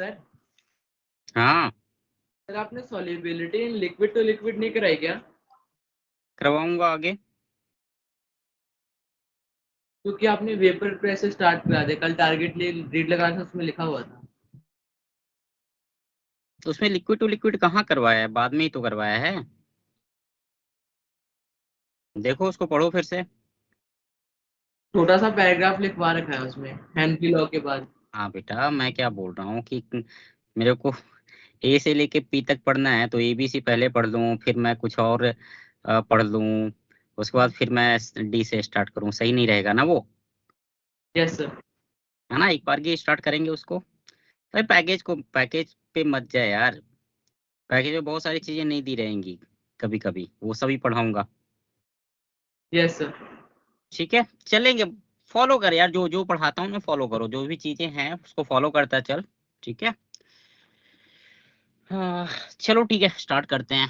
Sir हाँ sir आपने solubility in liquid to liquid नहीं कराई क्या? करवाऊंगा आगे। क्योंकि आपने वेपर प्रेस से स्टार्ट करा दिया, कल टारगेट रीड लगाना था, उसमें लिखा हुआ था। तो उसमें लिक्विड टू लिक्विड कहाँ करवाया है, बाद में ही तो करवाया है। देखो उसको पढ़ो फिर से। छोटा सा पैराग्राफ लिखवा रखा है उसमें हेनरी लॉ के बाद। हाँ बेटा, मैं क्या बोल रहा हूँ कि मेरे को ए से लेके पी तक पढ़ना है, तो ABC पहले पढ़ लूँ, फिर मैं कुछ और पढ़ लूँ, उसके बाद फिर मैं डी से स्टार्ट करूँ, सही नहीं रहेगा ना वो। Yes sir. है ना, एक बार की स्टार्ट करेंगे उसको। अरे पैकेज पे मत जाए यार। पैकेज में बहुत सारी चीजें नहीं दी रहेंगी, कभी कभी वो सभी पढ़ाऊंगा। Yes sir. ठीक है, चलेंगे। फॉलो कर यार, जो जो पढ़ाता हूँ मैं फॉलो करो, जो भी चीजें हैं उसको फॉलो करता चल। ठीक है। हाँ, चलो ठीक है, स्टार्ट करते हैं।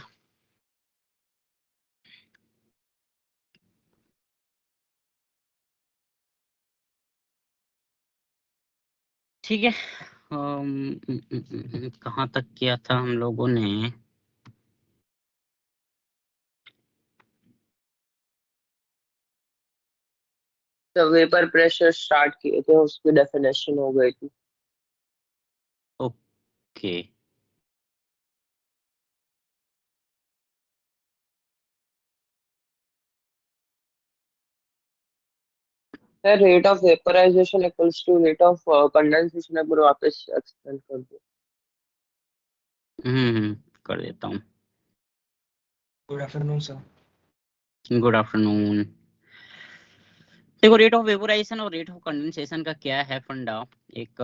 ठीक है। कहाँ तक किया था हम लोगों ने। तो वेपर प्रेशर स्टार्ट किए थे, उसकी डेफिनेशन हो गई थी। Okay. Rate of vaporization equals to rate of condensation. एक बार वापस एक्सप्लेन कर दो। कर देता हूँ। Good afternoon sir. Good afternoon. देखो, रेट ऑफ वेपोराइजेशन और रेट ऑफ कंडेंसेशन का क्या है फंडा। एक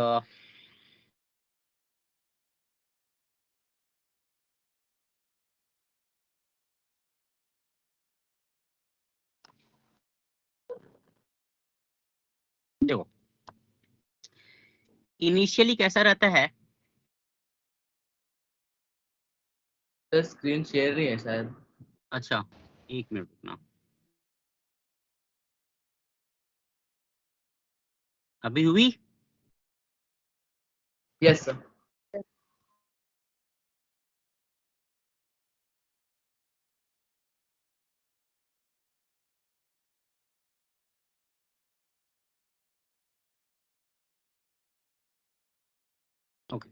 देखो, इनिशियली कैसा रहता है। सर स्क्रीन शेयर नहीं है शायद। अच्छा, एक मिनट रुकना। अभी हुई। Yes sir. ओके।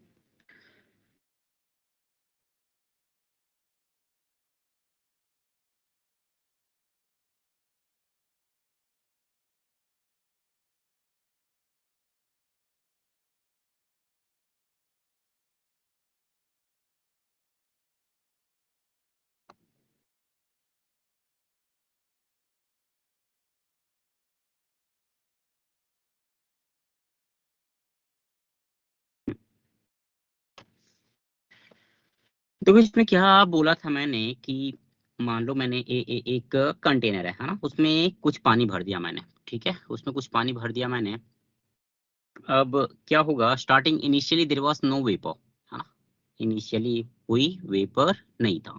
देखो, इसमें क्या बोला था मैंने कि मान लो मैंने एक कंटेनर है ना, उसमें कुछ पानी भर दिया मैंने। ठीक है, उसमें कुछ पानी भर दिया मैंने। अब क्या होगा, starting initially there was no vapour, है ना। इनिशियली कोई वेपर नहीं था।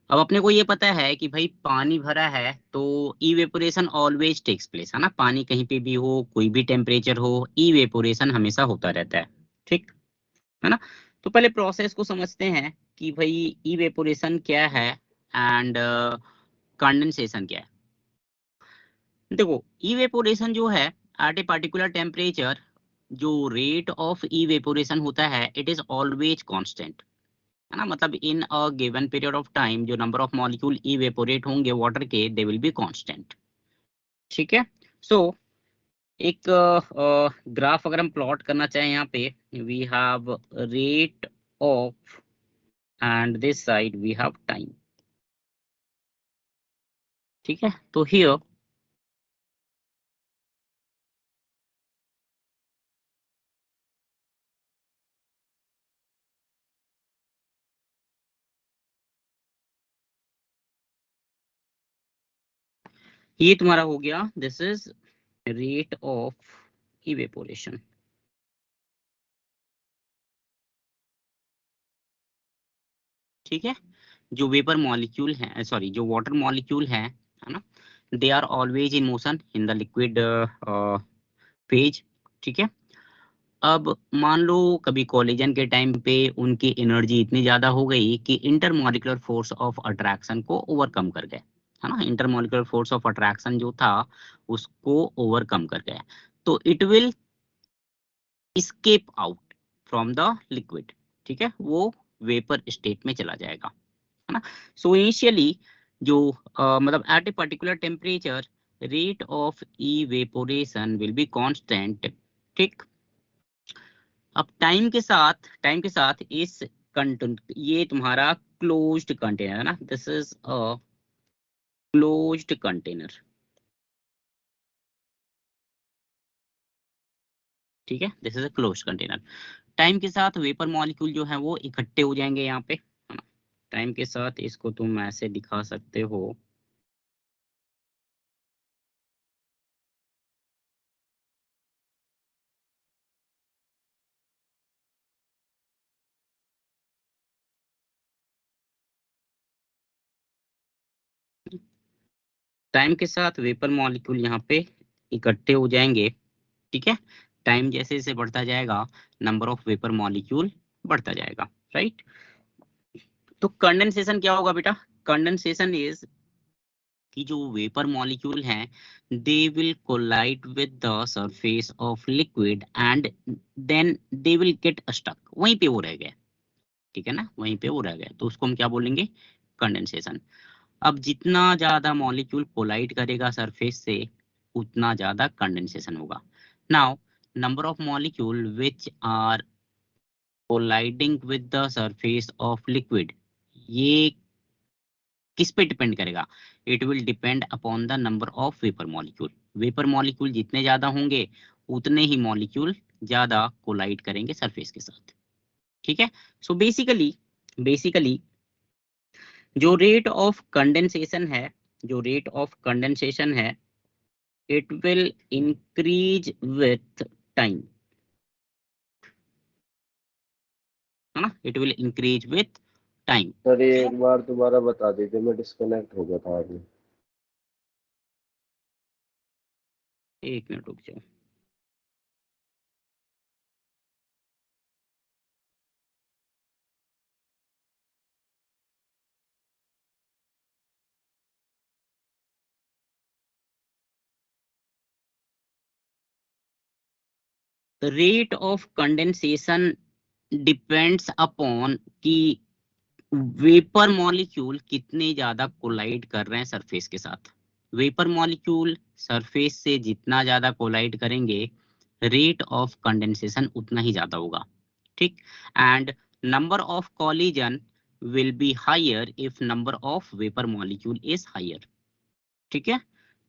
अब अपने को ये पता है कि भाई पानी भरा है तो इवेपोरेशन ऑलवेज टेक्स प्लेस, है ना। पानी कहीं पे भी हो, कोई भी टेम्परेचर हो, इवेपोरेशन हमेशा होता रहता है। ठीक है ना। तो पहले प्रोसेस को समझते हैं कि भाई इवेपोरेशन क्या है एंड कंडेंसेशन क्या है। देखो, इवेपोरेशन जो है, एट ए पर्टिकुलर टेम्परेचर जो रेट ऑफ इवेपोरेशन होता है, इट इज ऑलवेज कांस्टेंट, है ना। मतलब in a given period of time जो नंबर ऑफ मॉलिक्यूल इवेपोरेट होंगे वाटर के, दे विल बी कांस्टेंट। ठीक है। सो एक ग्राफ अगर हम प्लॉट करना चाहें यहाँ पे, we have rate of and this side we have time. ठीक है, तो हियर ये तुम्हारा हो गया, this is rate of evaporation. ठीक है। जो वेपर मॉलिक्यूल है, सॉरी, जो वाटर मॉलिक्यूल है ना, they are always in motion in the liquid phase. ठीक है। अब मान लो कभी कोलिजन के टाइम पे उनकी एनर्जी इतनी ज्यादा हो गई कि इंटरमॉलिक्यूलर फोर्स ऑफ अट्रैक्शन को ओवरकम कर गए, है ना। इंटरमॉलिक्यूलर फोर्स ऑफ अट्रैक्शन जो था उसको ओवरकम कर गए, तो it will escape out from the liquid, ठीक है, वो वेपर स्टेट में चला जाएगा, है ना। सो इनिशियली जो मतलब at a particular temperature rate of evaporation will be constant, ठीक। अब टाइम के साथ इस कंटेंट, ये तुम्हारा क्लोज्ड कंटेनर है ना, this is a closed container, ठीक है, this is a closed container. Time के साथ वेपर मॉलिक्यूल जो है वो इकट्ठे हो जाएंगे यहाँ पे, है ना। टाइम के साथ इसको तुम ऐसे दिखा सकते हो, टाइम के साथ वेपर मॉलिक्यूल यहाँ पे इकट्ठे हो जाएंगे, ठीक है। टाइम जैसे जैसे बढ़ता जाएगा नंबर ऑफ वेपर मॉलिक्यूल बढ़ता जाएगा, राइट। तो कंडेंसेशन क्या होगा बेटा? कंडेंसेशन इज कि जो वेपर मॉलिक्यूल हैं they will collide with the surface of liquid and then they will get stuck, वहीं पे वो रह गए, ठीक है ना, वहीं पे वो रह गए, तो उसको हम क्या बोलेंगे? कंडेंसेशन। अब जितना ज्यादा मॉलिक्यूल कोलाइड करेगा सरफेस से उतना ज्यादा कंडेंसेशन होगा। Now number of molecule which are colliding with the surface of liquid, ये किस पे डिपेंड करेगा? It will depend upon the number of vapour molecule. Vapour molecule जितने ज्यादा होंगे उतने ही मॉलिक्यूल ज्यादा कोलाइड करेंगे सरफेस के साथ, ठीक है। सो बेसिकली जो रेट ऑफ कंडेंसेशन है, जो रेट ऑफ कंडेंसेशन है, it will increase with time, है ना, it will increase with time. Sir ये एक बार दोबारा बता दीजिए, मैं डिस्कनेक्ट हो गया था अभी। एक मिनट रुक जाओ। Rate of condensation depends upon कि वेपर मॉलिक्यूल कितने ज्यादा कोलाइड कर रहे हैं सरफेस के साथ। वेपर मॉलिक्यूल सरफेस से जितना ज्यादा कोलाइड करेंगे रेट ऑफ कंडेंसेशन उतना ही ज्यादा होगा, ठीक। And number of collision will be higher if number of vapour molecule is higher, ठीक है।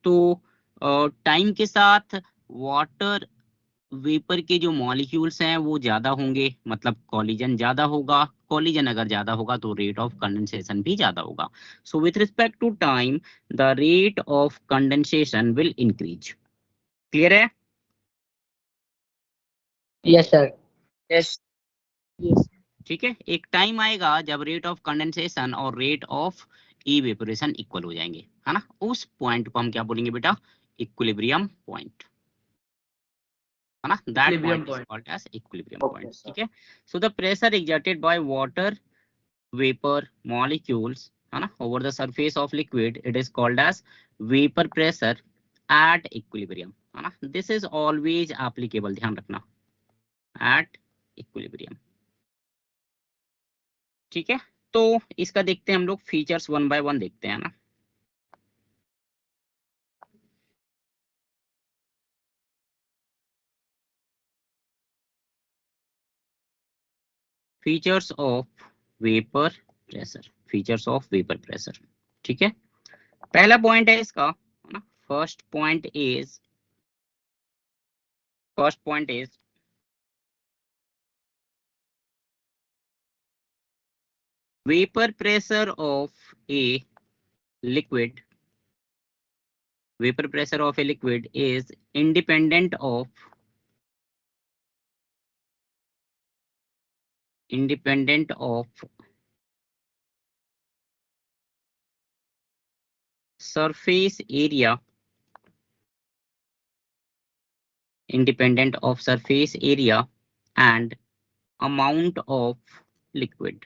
तो टाइम के साथ वाटर वेपर के जो मॉलिक्यूल्स हैं वो ज्यादा होंगे, मतलब कॉलिजन ज्यादा होगा, कॉलिजन अगर ज्यादा होगा तो रेट ऑफ कंडेंसेशन भी ज्यादा होगा। So with respect to time the rate of condensation will increase. Clear है? Yes sir. यस। यस। ठीक है, एक टाइम आएगा जब रेट ऑफ कंडेंसेशन और रेट ऑफ इवेपोरेशन इक्वल हो जाएंगे, है ना। उस पॉइंट को हम क्या बोलेंगे बेटा? इक्विलिब्रियम पॉइंट, है ना। That Equilibrium point is point. Called as equilibrium okay point, sir. ठीक है। So the pressure exerted by water vapor molecules, है ना, over the surface of liquid, it is called as vapor pressure at equilibrium, है ना। This is always applicable, ध्यान रखना, at equilibrium, ठीक है। तो इसका देखते हैं हम लोग फीचर्स वन बाय वन देखते हैं ना। Features of vapour pressure, features of vapour pressure, ठीक है। पहला पॉइंट है इसका, है ना, first point is vapor pressure of a liquid, vapor pressure of a liquid is independent of surface area, independent of surface area and amount of liquid,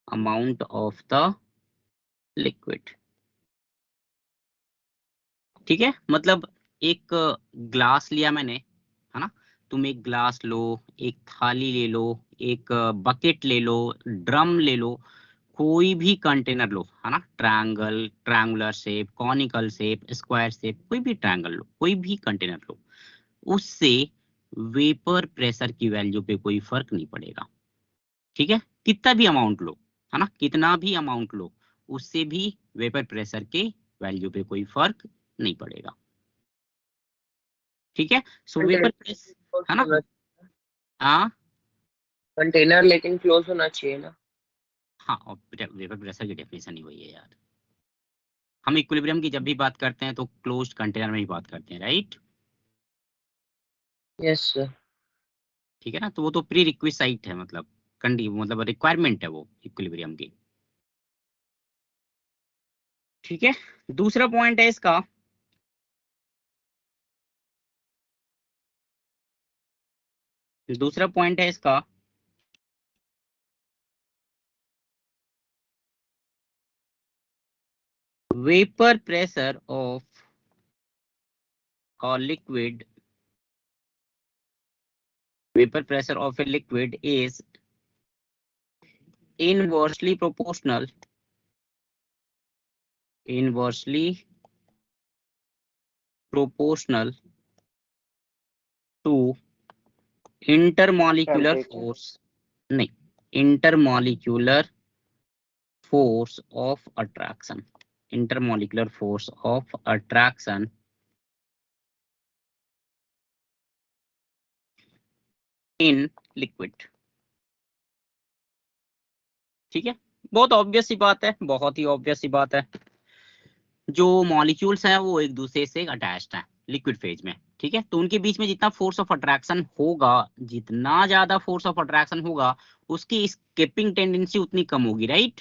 amount of the liquid। ठीक है, मतलब एक glass लिया मैंने, है ना, तुम एक ग्लास लो, एक थाली ले लो, एक बकेट ले लो, ड्रम ले लो, कोई भी कंटेनर लो, है ना, triangle, triangular shape, conical shape, square shape, कोई भी ट्रायंगल लो, कोई भी कंटेनर लो, उससे वेपर प्रेशर की वैल्यू पे कोई फर्क नहीं पड़ेगा। ठीक है, कितना भी अमाउंट लो, है ना, कितना भी अमाउंट लो, उससे भी वेपर प्रेशर के वैल्यू पे कोई फर्क नहीं पड़ेगा। ठीक है, सो वेपर प्रेस, है ना, हाँ कंटेनर लेकिन क्लोज होना चाहिए ना। हाँ, और वेपर प्रेशर की डेफिनेशन ही वही है यार। हम इक्विलिब्रियम की जब भी बात करते हैं तो क्लोज्ड कंटेनर में ही बात करते हैं, राइट। Yes sir. ठीक है ना, तो वो तो प्री रिक्विसाइट है, मतलब मतलब रिक्वायरमेंट है वो इक्विलिब्रियम की। ठीक है, दूसरा पॉइंट है इसका, दूसरा पॉइंट है इसका, vapour pressure of a liquid, vapor pressure of a liquid is inversely proportional, inversely proportional to intermolecular temperature. force, नहीं, intermolecular force of attraction, intermolecular force of attraction in liquid। ठीक है, बहुत obvious सी बात है, बहुत ही obvious सी बात है। जो मॉलिक्यूल्स हैं वो एक दूसरे से अटैच्ड हैं लिक्विड फेज में, ठीक है, तो उनके बीच में जितना फोर्स ऑफ अट्रैक्शन होगा, जितना ज्यादा फोर्स ऑफ अट्रैक्शन होगा, उसकी स्केपिंग टेंडेंसी उतनी कम होगी, राइट,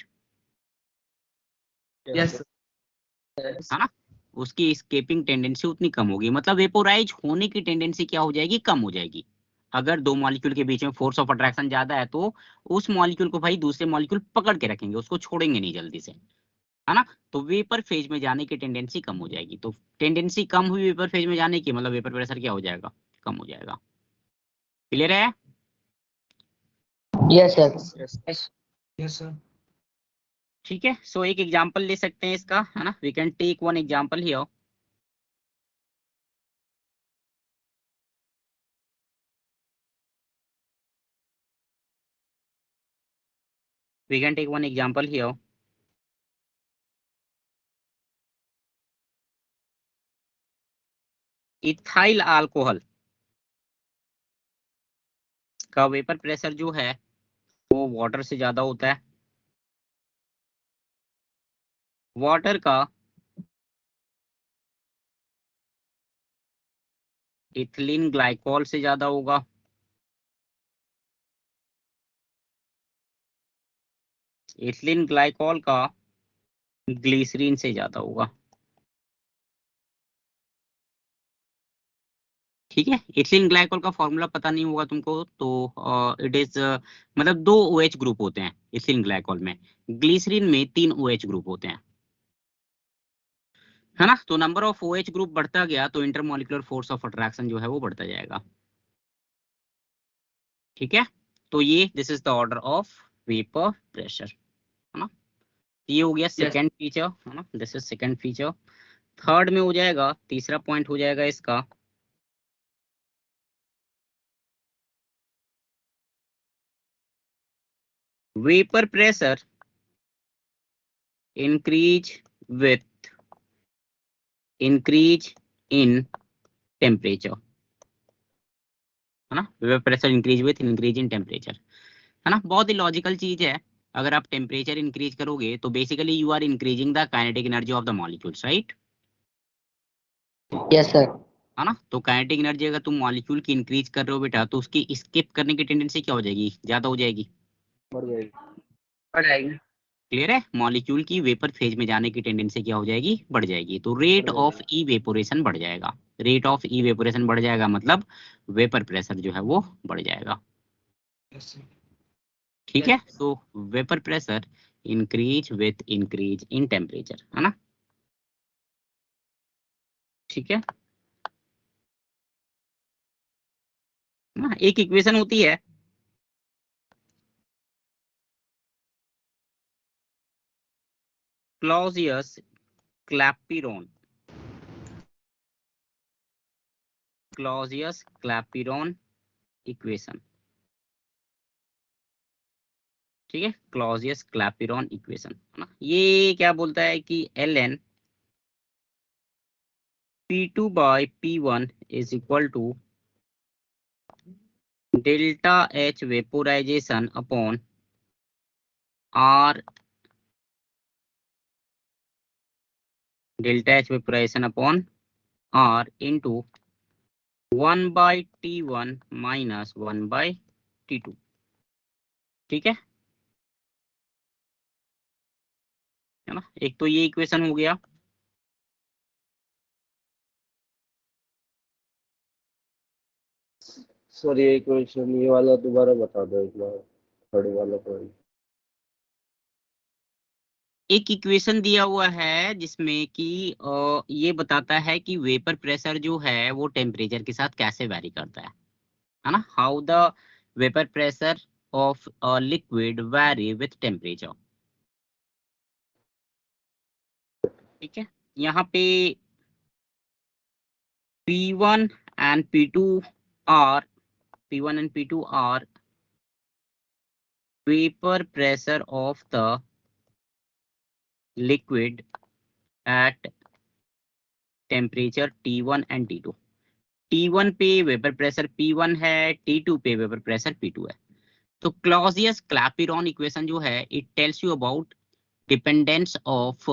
यस है ना, उसकी स्केपिंग टेंडेंसी उतनी कम होगी, मतलब वेपोराइज होने की टेंडेंसी क्या हो जाएगी, कम हो जाएगी। अगर दो मॉलिक्यूल के बीच में फोर्स ऑफ अट्रैक्शन ज्यादा है तो उस मॉलिक्यूल को भाई दूसरे मॉलिक्यूल पकड़ के रखेंगे, उसको छोड़ेंगे नहीं जल्दी से, है ना, तो वेपर फेज में जाने की टेंडेंसी कम हो जाएगी। तो टेंडेंसी कम हुई वेपर फेज में जाने की, मतलब वेपर प्रेशर क्या हो जाएगा, कम हो जाएगा। क्लियर है? Yes, sir. Yes. Yes, sir. ठीक है, सो एक एग्जांपल ले सकते हैं इसका, है ना, we can take one example here. We can take one example here. Ethyl alcohol का वेपर प्रेशर जो है वो वाटर से ज्यादा होता है, वाटर का इथिलीन ग्लाइकोल से ज्यादा होगा, इथिलीन ग्लाइकोल का ग्लिसरीन से ज्यादा होगा। ठीक है, इथिलीन ग्लाइकोल का फॉर्मूला पता नहीं होगा तुमको तो इट इज मतलब 2 OH ग्रुप होते हैं इथिलीन ग्लाइकोल में, ग्लिसरीन में 3 OH ग्रुप होते हैं, है ना, तो नंबर ऑफ OH ग्रुप बढ़ता गया तो इंटरमॉलिक्यूलर फोर्स ऑफ अट्रैक्शन जो है वो बढ़ता जाएगा। ठीक है, तो ये this is the order of vapour pressure, है ना, ये हो गया सेकंड फीचर, है ना, this is second feature. Third में हो जाएगा, तीसरा पॉइंट हो जाएगा इसका, vapour pressure increase with increase in temperature, है ना, vapour pressure increase with increase in temperature, है ना, बहुत ही लॉजिकल चीज है। अगर आप टेम्परेचर इंक्रीज करोगे तो basically you are increasing the kinetic energy of the molecules, right. Yes, sir. है ना, तो काइनेटिक एनर्जी अगर तुम मॉलिक्यूल की इंक्रीज कर रहे हो बेटा तो उसकी स्किप करने की टेंडेंसी क्या हो जाएगी, ज्यादा हो जाएगी, बढ़ जाएगी। क्लियर है, मॉलिक्यूल की वेपर फेज में जाने की टेंडेंसी क्या हो जाएगी, बढ़ जाएगी, तो रेट ऑफ इवेपोरेशन बढ़ जाएगा, रेट ऑफ इवेपोरेशन बढ़ जाएगा मतलब वेपर प्रेशर जो है वो बढ़ जाएगा। Yes, sir. ठीक है। तो vapour pressure increase with increase in temperature, है ना। ठीक है ना, एक इक्वेशन होती है क्लॉजियस क्लैपिरॉन, क्लॉजियस क्लैपिरॉन इक्वेशन। ठीक है, क्लॉजियस क्लैपिरॉन इक्वेशन, है ना। ये क्या बोलता है कि ln P2 by P1 is equal to delta H vaporization upon R, delta H vaporization upon R into 1 by T1 minus 1 by T2। ठीक है ना। एक तो ये इक्वेशन हो गया। सर ये क्वेश्चन ये वाला दोबारा बता दो एक बार, थर्ड वाला पॉइंट। एक इक्वेशन दिया हुआ है जिसमें कि ये बताता है कि वेपर प्रेशर जो है वो टेम्परेचर के साथ कैसे वैरी करता है ना। How the vapour pressure of a liquid vary with temperature. ठीक है, यहाँ पे P1 and P2 are P1 and P2 are vapor pressure of the liquid at temperature T1 and T2। T1 पे वेपर प्रेशर P1 है, T2 पे vapour pressure P2 है। तो Clausius क्लैपिरॉन equation जो है it tells you about dependence of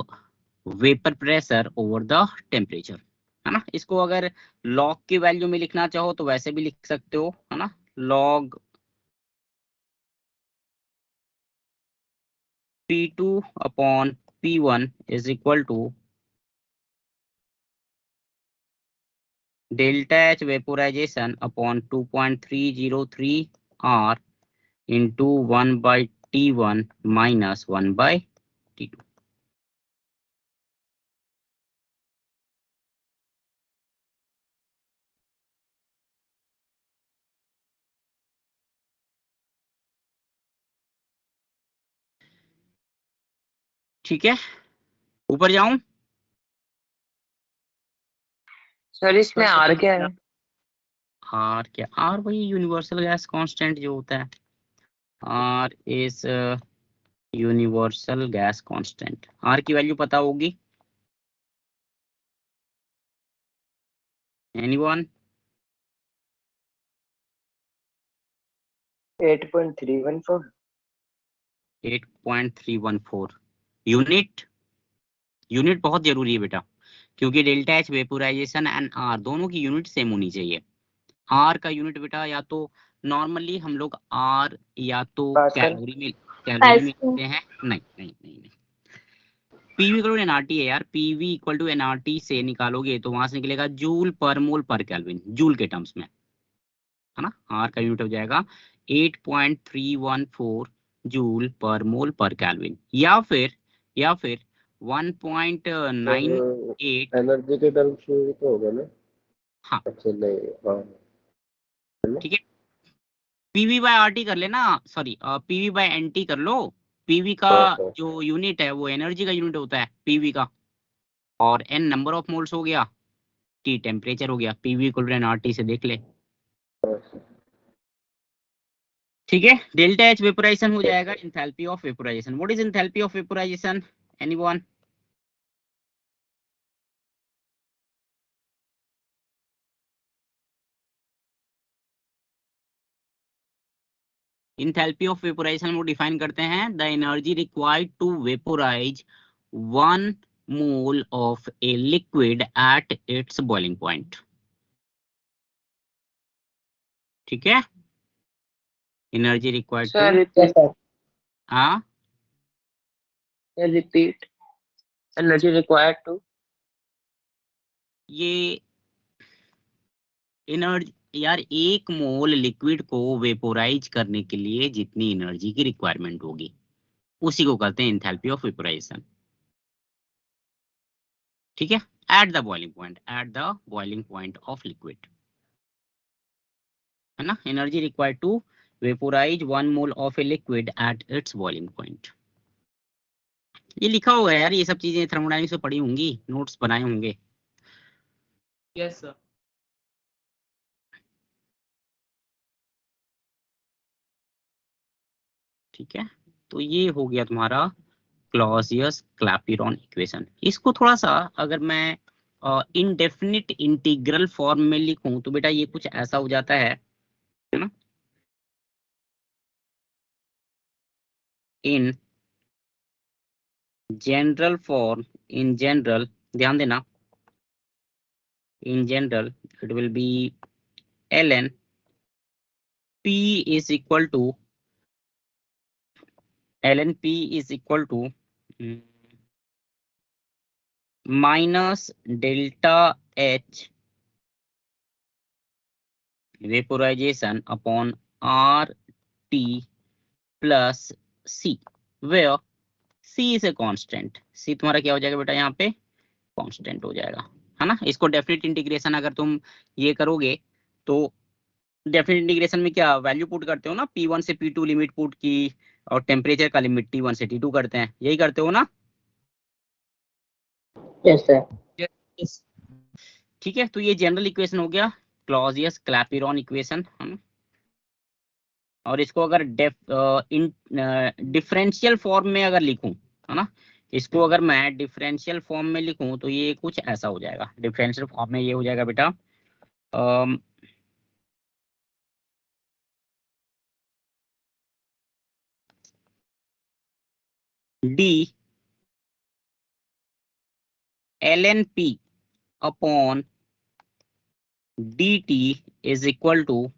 vapour pressure over the temperature, है ना। इसको अगर लॉग की वैल्यू में लिखना चाहो तो वैसे भी लिख सकते हो, है ना। Log P2 upon P1 is equal to delta H vaporization upon 2.303 R into 1 by T1 minus 1 by T2। ठीक है, ऊपर जाऊं। सर इसमें आर क्या है? आर क्या, आर वही यूनिवर्सल गैस कांस्टेंट जो होता है। R is universal gas constant. R की वैल्यू पता होगी एनीवन? 8.314। 8.314 यूनिट। यूनिट बहुत जरूरी है बेटा, क्योंकि delta H vaporization and R दोनों की यूनिट सेम होनी चाहिए। आर का यूनिट बेटा या तो नॉर्मली हम लोग आर या तो पास्कल। कैलोरी में लिखते हैं। नहीं नहीं नहीं, नहीं। पीवी इक्वल टू एनआरटी है यार। पीवी इक्वल टू एनआरटी से निकालोगे तो वहां से निकलेगा जूल पर मोल पर केल्विन, जूल के टर्म्स में, है ना। आर का यूनिट हो जाएगा 8.314 जूल पर मोल पर केल्विन, या फिर 1.98। एनर्जी के टर्म्स में भी तो होगा ना? हाँ अच्छा नहीं, हाँ है ना? ठीक है, पीवी बाय आरटी कर लेना, सॉरी पीवी बाय एनटी कर लो। पीवी का हाँ हाँ जो यूनिट है वो एनर्जी का यूनिट होता है पीवी का, और एन नंबर ऑफ मोल्स हो गया, टी टेम्परेचर हो गया। पीवी इक्वल टू एनआरटी से देख ले। हाँ। ठीक है, डेल्टा एच वेपोराइजेशन हो जाएगा enthalpy of vaporization. What is enthalpy of vaporization anyone? Enthalpy of vaporization वो डिफाइन करते हैं the energy required to vaporize 1 mole of a liquid at its boiling point. ठीक है, energy required to, sir repeat, हाँ repeat. Energy required to. ये यार 1 मोल liquid को vaporise करने के लिए जितनी एनर्जी की रिक्वायरमेंट होगी उसी को कहते हैं एंथैल्पी ऑफ वेपोराइजेशन। ठीक है, at the boiling point of liquid, है ना। Energy required to vaporize 1 mole of a liquid at its boiling point. ये लिखा हुआ है यार, ये सब चीजें थर्मोडायनामिक्स में पढ़ी होंगी, नोट्स बनाए होंगे। Yes sir. ठीक है, तो ये हो गया तुम्हारा क्लॉसियस-क्लैपेरॉन इक्वेशन। इसको थोड़ा सा अगर मैं इनडेफिनिट इंटीग्रल फॉर्म में लिखूं तो बेटा ये कुछ ऐसा हो जाता है ना। In general form, in general, ध्यान देना, in general it will B ln p is equal to minus delta H vaporization upon RT plus C, where C is a constant। C तुम्हारा क्या हो जाएगा बेटा, यहाँ पे कांस्टेंट हो जाएगा, है ना। इसको डेफिनेट इंटीग्रेशन अगर तुम ये करोगे तो डेफिनेट इंटीग्रेशन में क्या वैल्यू पुट करते हो ना, P1 से P2 लिमिट पुट की, और टेम्परेचर का लिमिट T1 से T2 करते हैं, यही करते हो ना। Yes, sir. यस ठीक है, तो ये जनरल इक्वेशन हो गया, क्लॉसियस-क्लैपेरॉन इक्वेशन, है ना। और इसको अगर डिफरेंशियल फॉर्म में अगर लिखूं, है ना, इसको अगर मैं डिफरेंशियल फॉर्म में लिखूं तो ये कुछ ऐसा हो जाएगा। डिफरेंशियल फॉर्म में ये हो जाएगा बेटा D ln p upon dt is equal to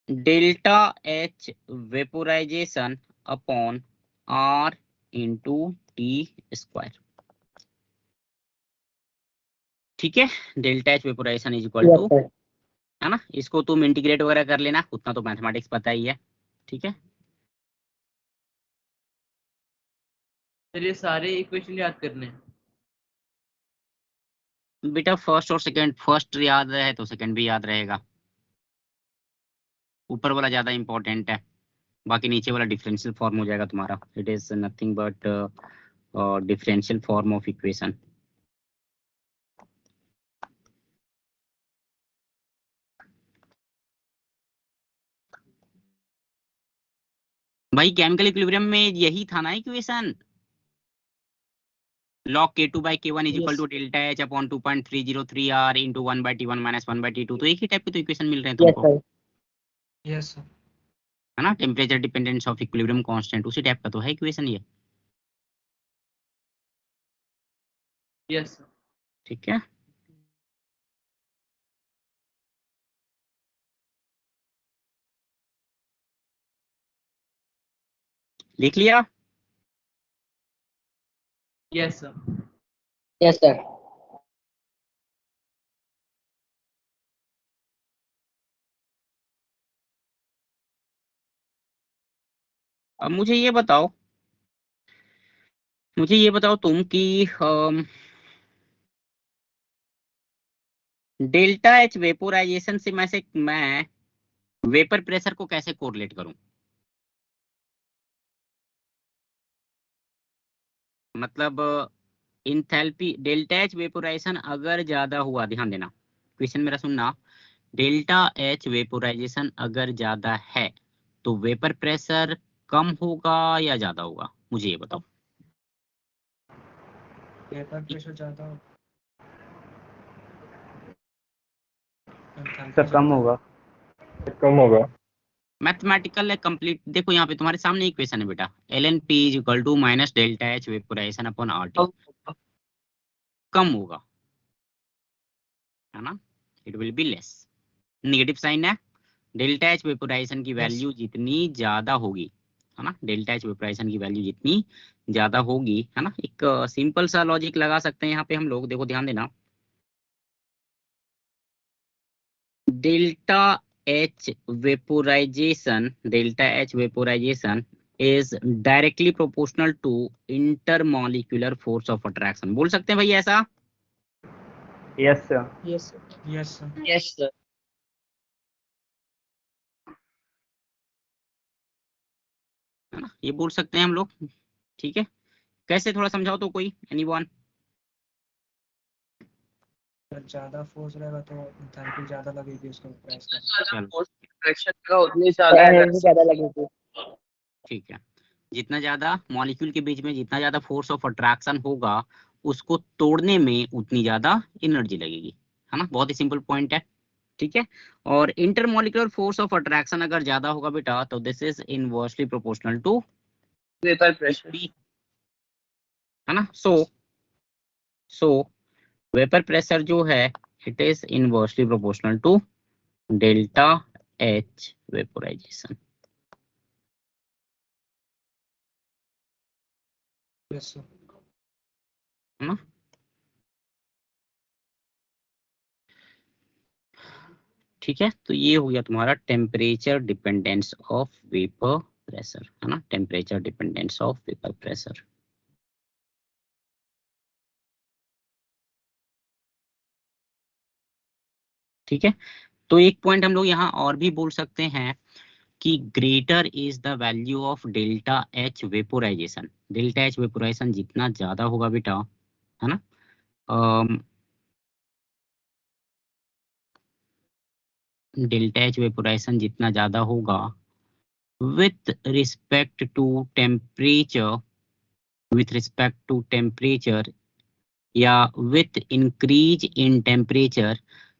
delta H vaporization upon R into T square. ठीक है, delta H vaporization is equal Yes, to, sir. है ना। इसको तुम इंटीग्रेट वगैरह कर लेना, उतना तो मैथमेटिक्स पता ही है। ठीक है, सर ये सारे इक्वेशन याद करने हैं। बेटा फर्स्ट और सेकंड, फर्स्ट याद रहे तो सेकंड भी याद रहेगा, ऊपर वाला ज्यादा इंपॉर्टेंट है, बाकी नीचे वाला डिफरेंशियल फॉर्म हो जाएगा तुम्हारा। It is nothing but differential form of equation. भाई केमिकल इक्विलिब्रियम में यही था ना equation, log K2 by K1 is equal Yes. to delta H upon 2.303 R into 1 by T1 minus 1 by T2। तो एक ही टाइप के तो इक्वेशन मिल रहे हैं Yes, तुमको, sir. Yes, sir. है ना। Temperature dependence of equilibrium constant, उसी टाइप का तो है इक्वेशन ये। Yes sir. ठीक है, लिख लिया। Yes sir. Yes, sir. अब मुझे ये बताओ तुम कि डेल्टा H वेपोराइजेशन से मैं वेपर प्रेशर को कैसे कोरिलेट करूं। मतलब इंथैल्पी डेल्टा H वेपोराइजेशन अगर ज्यादा हुआ, ध्यान देना क्वेश्चन मेरा सुनना, डेल्टा H वेपोराइजेशन अगर ज्यादा है तो वेपर प्रेशर कम होगा या ज्यादा होगा, मुझे ये बताओ। पेपर प्रेशर ज्यादा हो, सर कम होगा, कम होगा। मैथमेटिकल कंप्लीट देखो, यहाँ पे तुम्हारे सामने इक्वेशन है बेटा, ln p is equal to minus delta H vaporization upon RT। कम होगा, है ना, it will be less. Negative sign है, डेल्टा H वेपोराइजेशन की वैल्यू जितनी ज्यादा होगी, है ना, डेल्टा एच वेपोराइजेशन की वैल्यू जितनी ज्यादा होगी, है ना, एक सिंपल सा लॉजिक लगा सकते हैं यहाँ पे हम लोग। देखो ध्यान देना, delta H vaporisation is directly proportional to intermolecular force of attraction। बोल सकते हैं भाई ऐसा? Yes, sir. Yes, sir. Yes, sir. Yes, sir. है ना, ये बोल सकते हैं हम लोग। ठीक है, कैसे थोड़ा समझाओ तो कोई, एनीवन? अगर ज्यादा फोर्स रहेगा तो एंथैल्पी ज्यादा लगेगी उसको प्रेस करने चलो Force attraction का उतनी ज्यादा एनर्जी ज्यादा लगेगी। ठीक है, जितना ज्यादा मॉलिक्यूल के बीच में जितना ज्यादा फोर्स ऑफ अट्रैक्शन होगा, उसको तोड़ने में उतनी ज्यादा एनर्जी लगेगी, है ना, बहुत ही सिंपल पॉइंट है। ठीक है, और इंटरमॉलिक्यूलर फोर्स ऑफ अट्रैक्शन अगर ज्यादा होगा बेटा, तो this is inversely proportional to vapor pressure. P, है ना। सो वेपर प्रेशर जो है, it is inversely proportional to delta H vaporization. Yes, sir. है ना, ठीक है, तो ये हो गया तुम्हारा temperature dependence of vapour pressure, है ना, temperature dependence of vapour pressure. ठीक है, तो एक पॉइंट हम लोग यहाँ और भी बोल सकते हैं कि greater is the value of delta H vaporisation. Delta H vaporisation जितना ज्यादा होगा बेटा, है ना, डेल्टा एच वेपोराइजेशन जितना ज्यादा होगा विथ रिस्पेक्ट टू टेम्परेचर, या with increase in temperature,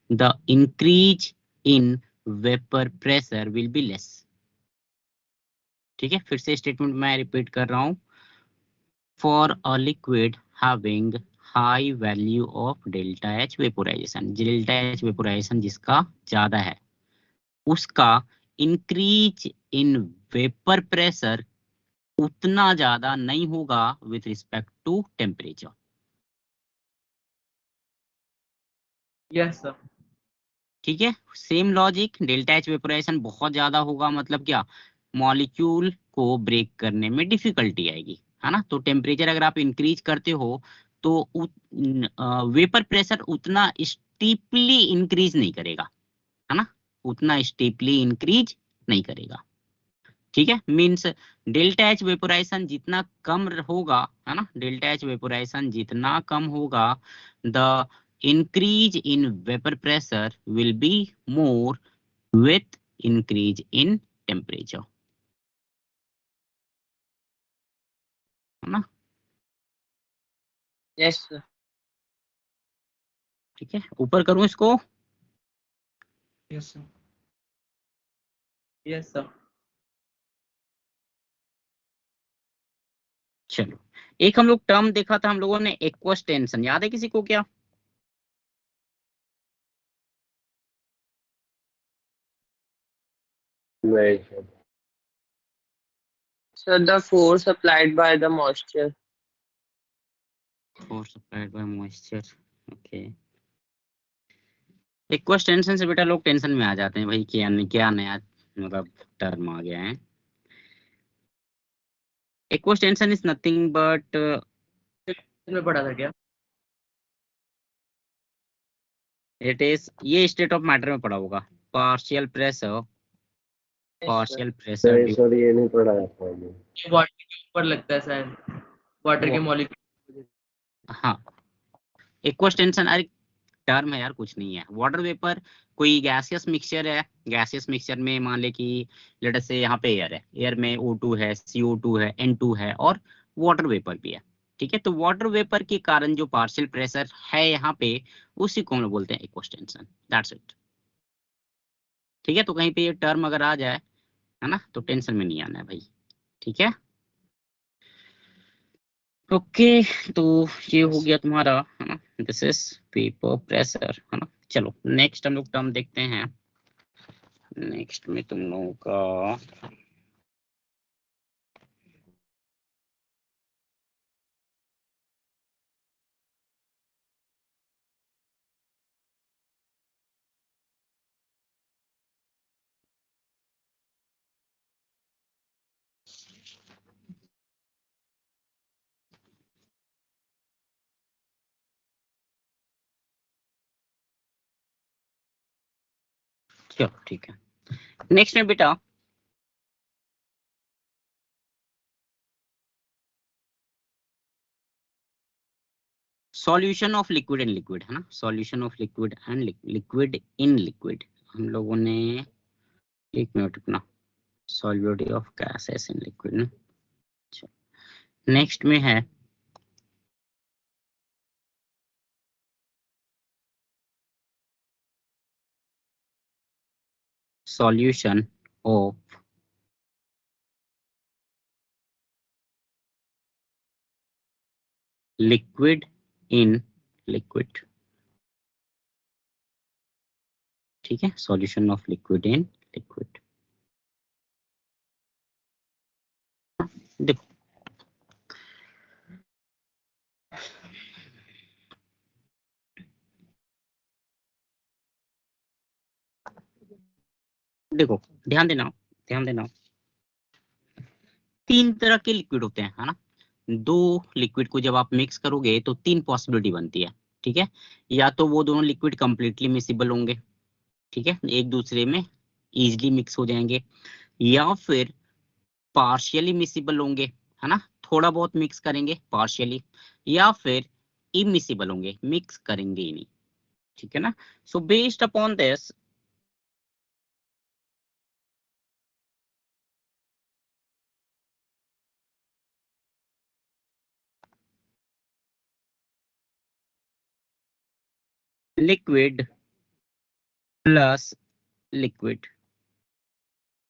the increase in vapor pressure will be less। ठीक है, फिर से स्टेटमेंट मैं रिपीट कर रहा हूं। For a liquid having high value of delta H vaporisation, delta H vaporisation जिसका ज्यादा है, उसका इंक्रीज इन वेपर प्रेशर उतना ज्यादा नहीं होगा with respect to temperature. Yes sir. ठीक है, same logic, delta H vaporization बहुत ज्यादा होगा मतलब क्या, मॉलिक्यूल को ब्रेक करने में डिफिकल्टी आएगी, है ना। तो टेम्परेचर अगर आप इंक्रीज करते हो तो वेपर प्रेशर उतना स्टीपली इंक्रीज नहीं करेगा, है ना, उतना स्टीपली इंक्रीज नहीं करेगा। ठीक है, मीन्स डेल्टा एच वेपोराइजेशन जितना कम होगा, है ना, डेल्टा एच वेपोराइजेशन जितना कम होगा, the increase in vapor pressure will be more with increase in temperature, है ना। Yes, sir. ठीक है, ऊपर करूं इसको? Yes, sir. Yes sir. चलो, एक हम लोग टर्म देखा था हम लोगों ने, एक्वस टेंशन, याद है किसी को क्या? Right, sir. So the force applied by the moisture. Force applied by moisture. Okay, aqueous tension से बेटा लोग टेंशन में आ जाते हैं भाई, क्या नया मतलब टर्म आ गया है। Aqueous tension is nothing but, में पढ़ा था क्या? इट इज, ये स्टेट ऑफ मैटर में पड़ा होगा, partial pressure, Yes, sir. Partial pressure नहीं सर, ये नहीं पढ़ा है आपने। ये वाटर के ऊपर लगता है शायद, वाटर के मॉलिक्यूल। हाँ, एक्वस टेंशन अरे टर्म है यार, कुछ नहीं है। वाटर वेपर कोई गैसियस मिक्सचर है, गैसियस मिक्सचर में मान ले कि लेट अस से यहाँ पे एयर है, एयर में O2 है, CO2 है, N2 है और वाटर वेपर भी है। ठीक है, तो वाटर वेपर के कारण जो पार्शियल प्रेशर है यहाँ पे, उसी को हम लोग बोलते हैं एक्वस टेंशन, दैट्स इट। ठीक है, तो कहीं पे ये टर्म अगर आ जाए, है ना, तो टेंशन में नहीं आना है भाई। ठीक है, ओके, तो ये हो गया तुम्हारा, है ना, दिस इज वेपर प्रेशर, है ना। चलो नेक्स्ट हम लोग टर्म देखते हैं। नेक्स्ट में तुम लोगों का चलो ठीक है। नेक्स्ट में बेटा solution of liquid in liquid है ना, solution of liquid and liquid in liquid. हम लोगों ने एक मिनट अपना solubility of gases in liquid ना। नेक्स्ट में है solution of liquid in liquid. ठीक है, solution of liquid in liquid. देखो देखो ध्यान देना, ध्यान देना। तीन तरह के लिक्विड होते हैं है ना। दो लिक्विड को जब आप मिक्स करोगे तो तीन पॉसिबिलिटी बनती है। ठीक है, या तो वो दोनों लिक्विड कंप्लीटली मिक्सिबल होंगे, ठीक है, एक दूसरे में इजीली मिक्स हो जाएंगे, या फिर पार्शियली मिक्सिबल होंगे है ना, थोड़ा बहुत मिक्स करेंगे पार्शियली, या फिर इमिसिबल होंगे, मिक्स करेंगे ही नहीं। ठीक है ना। So based upon this liquid plus liquid,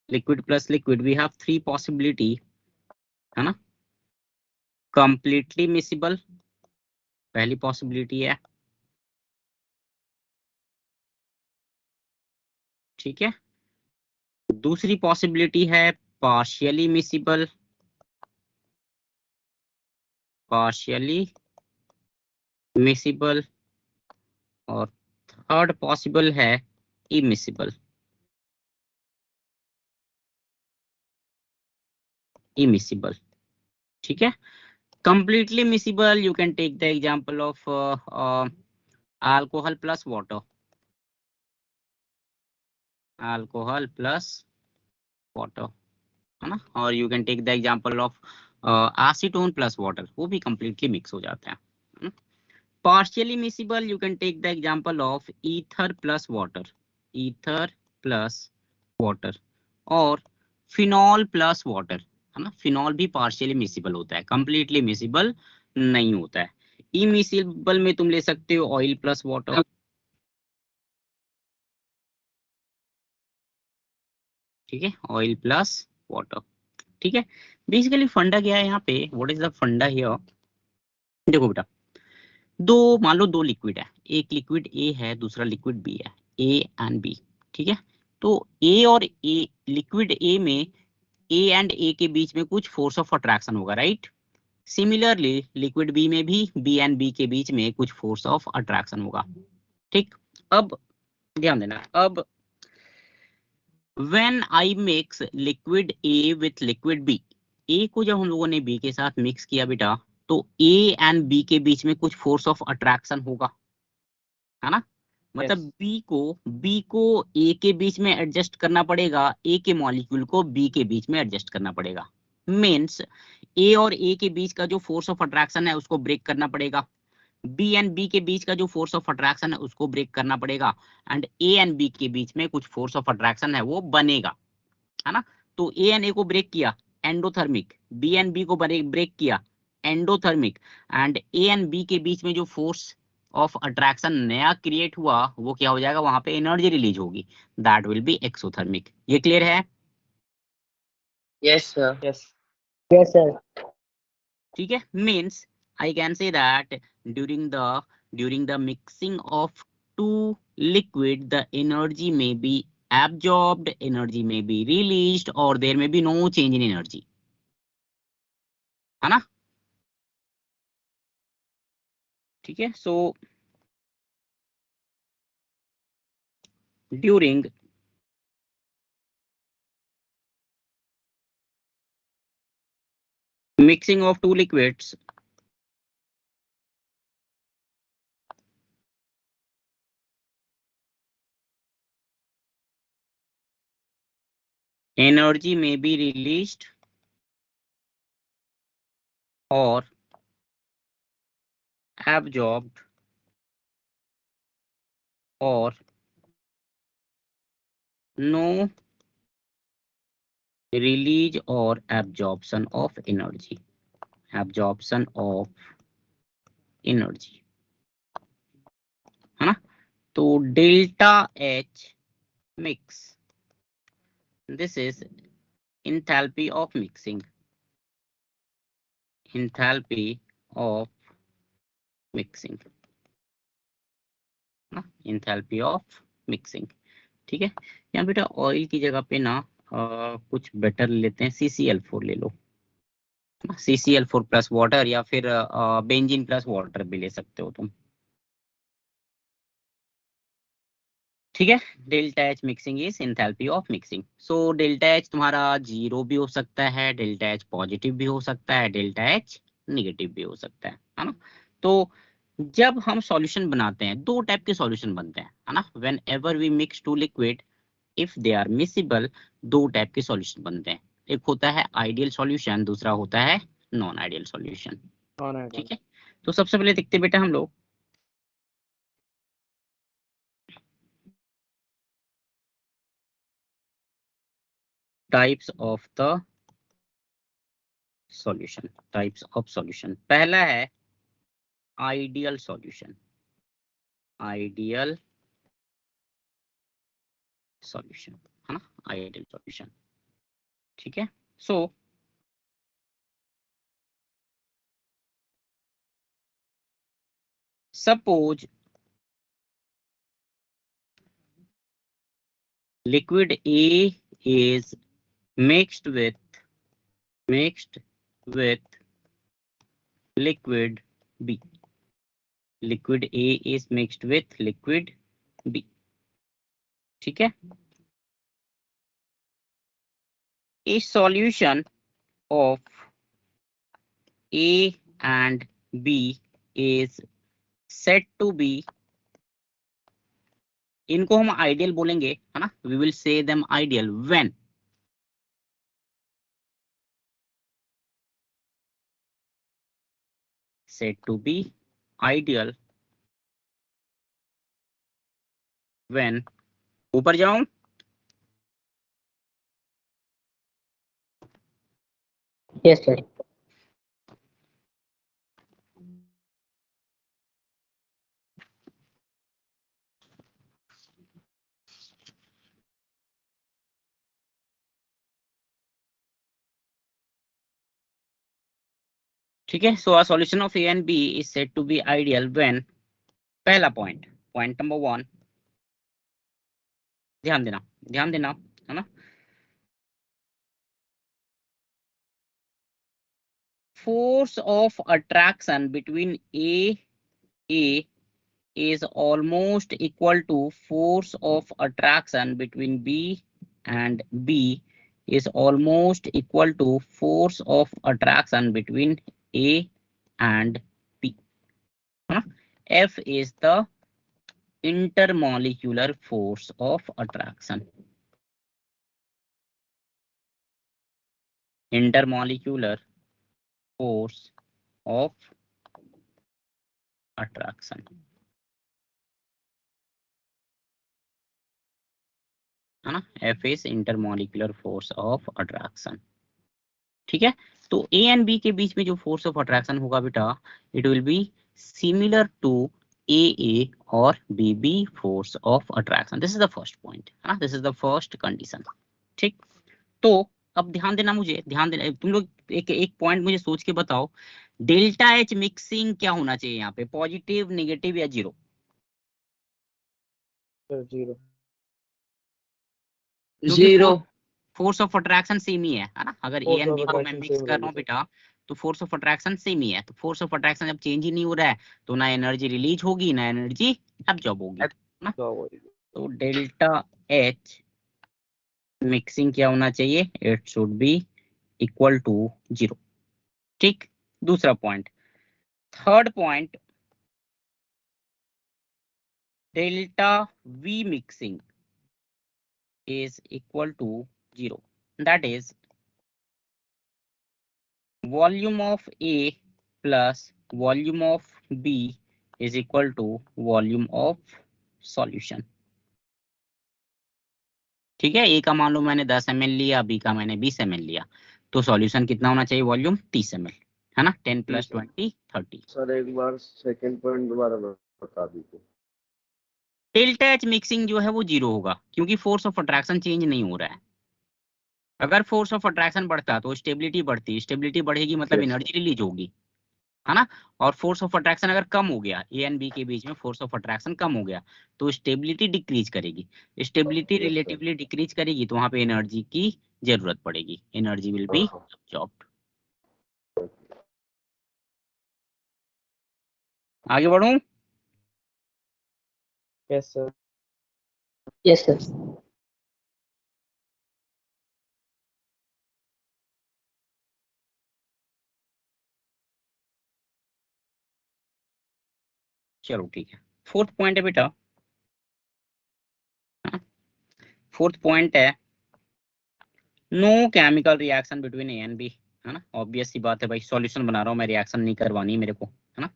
liquid plus liquid, we have three possibility है ना। कंप्लीटली मिक्सिबल पहली पॉसिबिलिटी है, ठीक है। दूसरी पॉसिबिलिटी है पार्शियली मिक्सिबल, पार्शियली मिक्सिबल, और थर्ड पॉसिबल है इमिसिबल, इमिसिबल। ठीक है, completely miscible you can take the example of alcohol plus water, alcohol plus water है ना, और you can take the example of acetone plus water, वो भी completely mix हो जाते हैं। partially miscible you can take the example of ether plus water, ether plus water, और phenol plus water है ना। फिनॉल भी पार्शियली मिक्सिबल होता है, कंप्लीटली मिक्सिबल नहीं होता है। इमिसिबल में तुम ले सकते हो ऑयल प्लस वाटर, ठीक है, ऑयल प्लस वाटर। ठीक है, बेसिकली फंडा क्या है यहाँ पे, व्हाट इज द फंडा हियर। देखो बेटा, दो मान लो दो लिक्विड है, एक लिक्विड ए है दूसरा लिक्विड बी है, ए एंड बी। ठीक है, तो ए और ए, लिक्विड ए में ए एंड ए के बीच में कुछ फोर्स ऑफ अट्रैक्शन होगा, राइट। सिमिलरली लिक्विड बी में भी बी एंड बी के बीच में कुछ फोर्स ऑफ अट्रैक्शन होगा। ठीक, अब ध्यान देना, अब when I mix liquid A with liquid B, A को जब हम लोगों ने बी के साथ मिक्स किया बेटा, तो ए एंड बी के बीच में कुछ फोर्स ऑफ अट्रैक्शन होगा है ना। मतलब बी को ए के बीच में एडजस्ट करना पड़ेगा, ए के मॉलिक्यूल को बी के बीच में एडजस्ट करना पड़ेगा। मीन्स ए और ए के बीच का जो फोर्स ऑफ अट्रैक्शन है उसको ब्रेक करना पड़ेगा, बी एंड बी के बीच का जो फोर्स ऑफ अट्रैक्शन है उसको ब्रेक करना पड़ेगा, एंड ए एंड बी के बीच में कुछ फोर्स ऑफ अट्रैक्शन है वो बनेगा है ना। तो ए एंड ए को ब्रेक किया एंडोथर्मिक, बी एंड बी को ब्रेक किया endothermic, and A and B के बीच में जो फोर्स ऑफ अट्रैक्शन नया क्रिएट हुआ वो क्या हो जाएगा, वहां पे एनर्जी रिलीज होगी, दैट विल बी एक्सोथर्मिक। ये क्लियर है? Yes, sir. Yes. Yes, sir. ठीक है, means I can say that during the mixing of two liquid the energy may be absorbed, energy may be released, or there may be no change in energy है ना। ठीक है, सो during mixing of two liquids energy may be released or absorbed or no release or absorption of energy. Absorption of energy, है ना? तो delta H mix, this is enthalpy of mixing. Enthalpy of mixing, ना? Enthalpy of mixing, ठीक है। यहाँ बेटा oil की जगह पे ना कुछ बेटर लेते हैं, CCl4 ले लो, CCl4 प्लस वाटर, या फिर बेंजीन प्लस वाटर भी ले सकते हो तुम, ठीक है। Delta H mixing is enthalpy of mixing. So delta H तुम्हारा 0 भी हो सकता है, डेल्टा H पॉजिटिव भी हो सकता है, डेल्टा H निगेटिव भी हो सकता है ना? तो जब हम सॉल्यूशन बनाते हैं, दो टाइप के सॉल्यूशन बनते हैं, है ना? Whenever we mix two liquid, if they are miscible, दो टाइप के सॉल्यूशन बनते हैं। एक होता है आइडियल सॉल्यूशन, दूसरा होता है नॉन आइडियल सॉल्यूशन, ठीक है। तो सबसे पहले देखते हैं बेटा हम लोग types of the solution. Types of solution, पहला है आइडियल सॉल्यूशन। आइडियल सॉल्यूशन, है ना? आइडियल सॉल्यूशन, ठीक है। So suppose liquid A is mixed with liquid B. Liquid A is mixed with liquid B, ठीक है। A solution of A and B is said to be, इनको हम ideal बोलेंगे, है ना? We will say them ideal when said to be ideal when, ऊपर जाऊं, Yes, sir. ठीक है। So a solution of A and B is said to be ideal when, पहला पॉइंट नंबर 1, ध्यान देना है ना? Force of attraction between A is almost equal to force of attraction between B and B is almost equal to force of attraction between A and B, है ना? F is the intermolecular force of attraction. Intermolecular force of attraction, है ना? F is intermolecular force of attraction, ठीक है। तो A and B के बीच में जो फोर्स ऑफ अट्रैक्शन होगा बेटा, it will be similar to AA और BB force of attraction. This is the first point, है ना? This is the first condition, ठीक। तो अब ध्यान देना, मुझे ध्यान देना, तुम लोग एक पॉइंट मुझे सोच के बताओ, डेल्टा H मिक्सिंग क्या होना चाहिए यहाँ पे, पॉजिटिव, नेगेटिव या zero? Zero. Force of attraction same ही है ना? अगर A Force and of B को मैं attraction मिक्स same कर रहा हूँ रहेगी। बेटा, तो फोर्स ऑफ अट्रैक्शन सेम ही है। तो फोर्स ऑफ अट्रैक्शन जब चेंज ही नहीं हो रहा है, तो ना एनर्जी रिलीज होगी ना एनर्जी एब्जॉर्ब होगी, ना? तो डेल्टा H मिक्सिंग क्या होना चाहिए? It should be equal to 0, ठीक। दूसरा point, third point, delta V mixing is equal to 0. that is volume of A plus volume of B is equal to volume of solution. ठीक है, A का मान लो मैंने 10 ml लिया, B का मैंने 20 ml लिया, तो सॉल्यूशन कितना होना चाहिए? वॉल्यूम 30 ml, है ना? 10 + 20 30। सर एक बार सेकंड पॉइंट दोबारा बता दीजिए। टिल्ट एच मिक्सिंग जो है वो 0 होगा, क्योंकि फोर्स ऑफ अट्रैक्शन चेंज नहीं हो रहा है। अगर फोर्स ऑफ अट्रैक्शन बढ़ता तो स्टेबिलिटी बढ़ती, स्टेबिलिटी बढ़ेगी मतलब एनर्जी रिलीज होगी, है ना? और फोर्स ऑफ अट्रैक्शन अगर कम हो गया, ए एंड बी के बीच में फोर्स ऑफ अट्रैक्शन कम हो गया, तो स्टेबिलिटी डिक्रीज करेगी। स्टेबिलिटी रिलेटिवली डिक्रीज करेगी तो वहां पे एनर्जी की जरूरत पड़ेगी, एनर्जी विल बी अब्सॉर्ब्ड। आगे बढ़ूं? Yes sir. Yes, sir. चलो ठीक है, फोर्थ पॉइंट है बेटा, फोर्थ पॉइंट है no chemical reaction between A and B, है ना? ऑब्वियस सी बात है भाई, सॉल्यूशन बना रहा हूं मैं, रिएक्शन नहीं करवानी है मेरे को, है ना?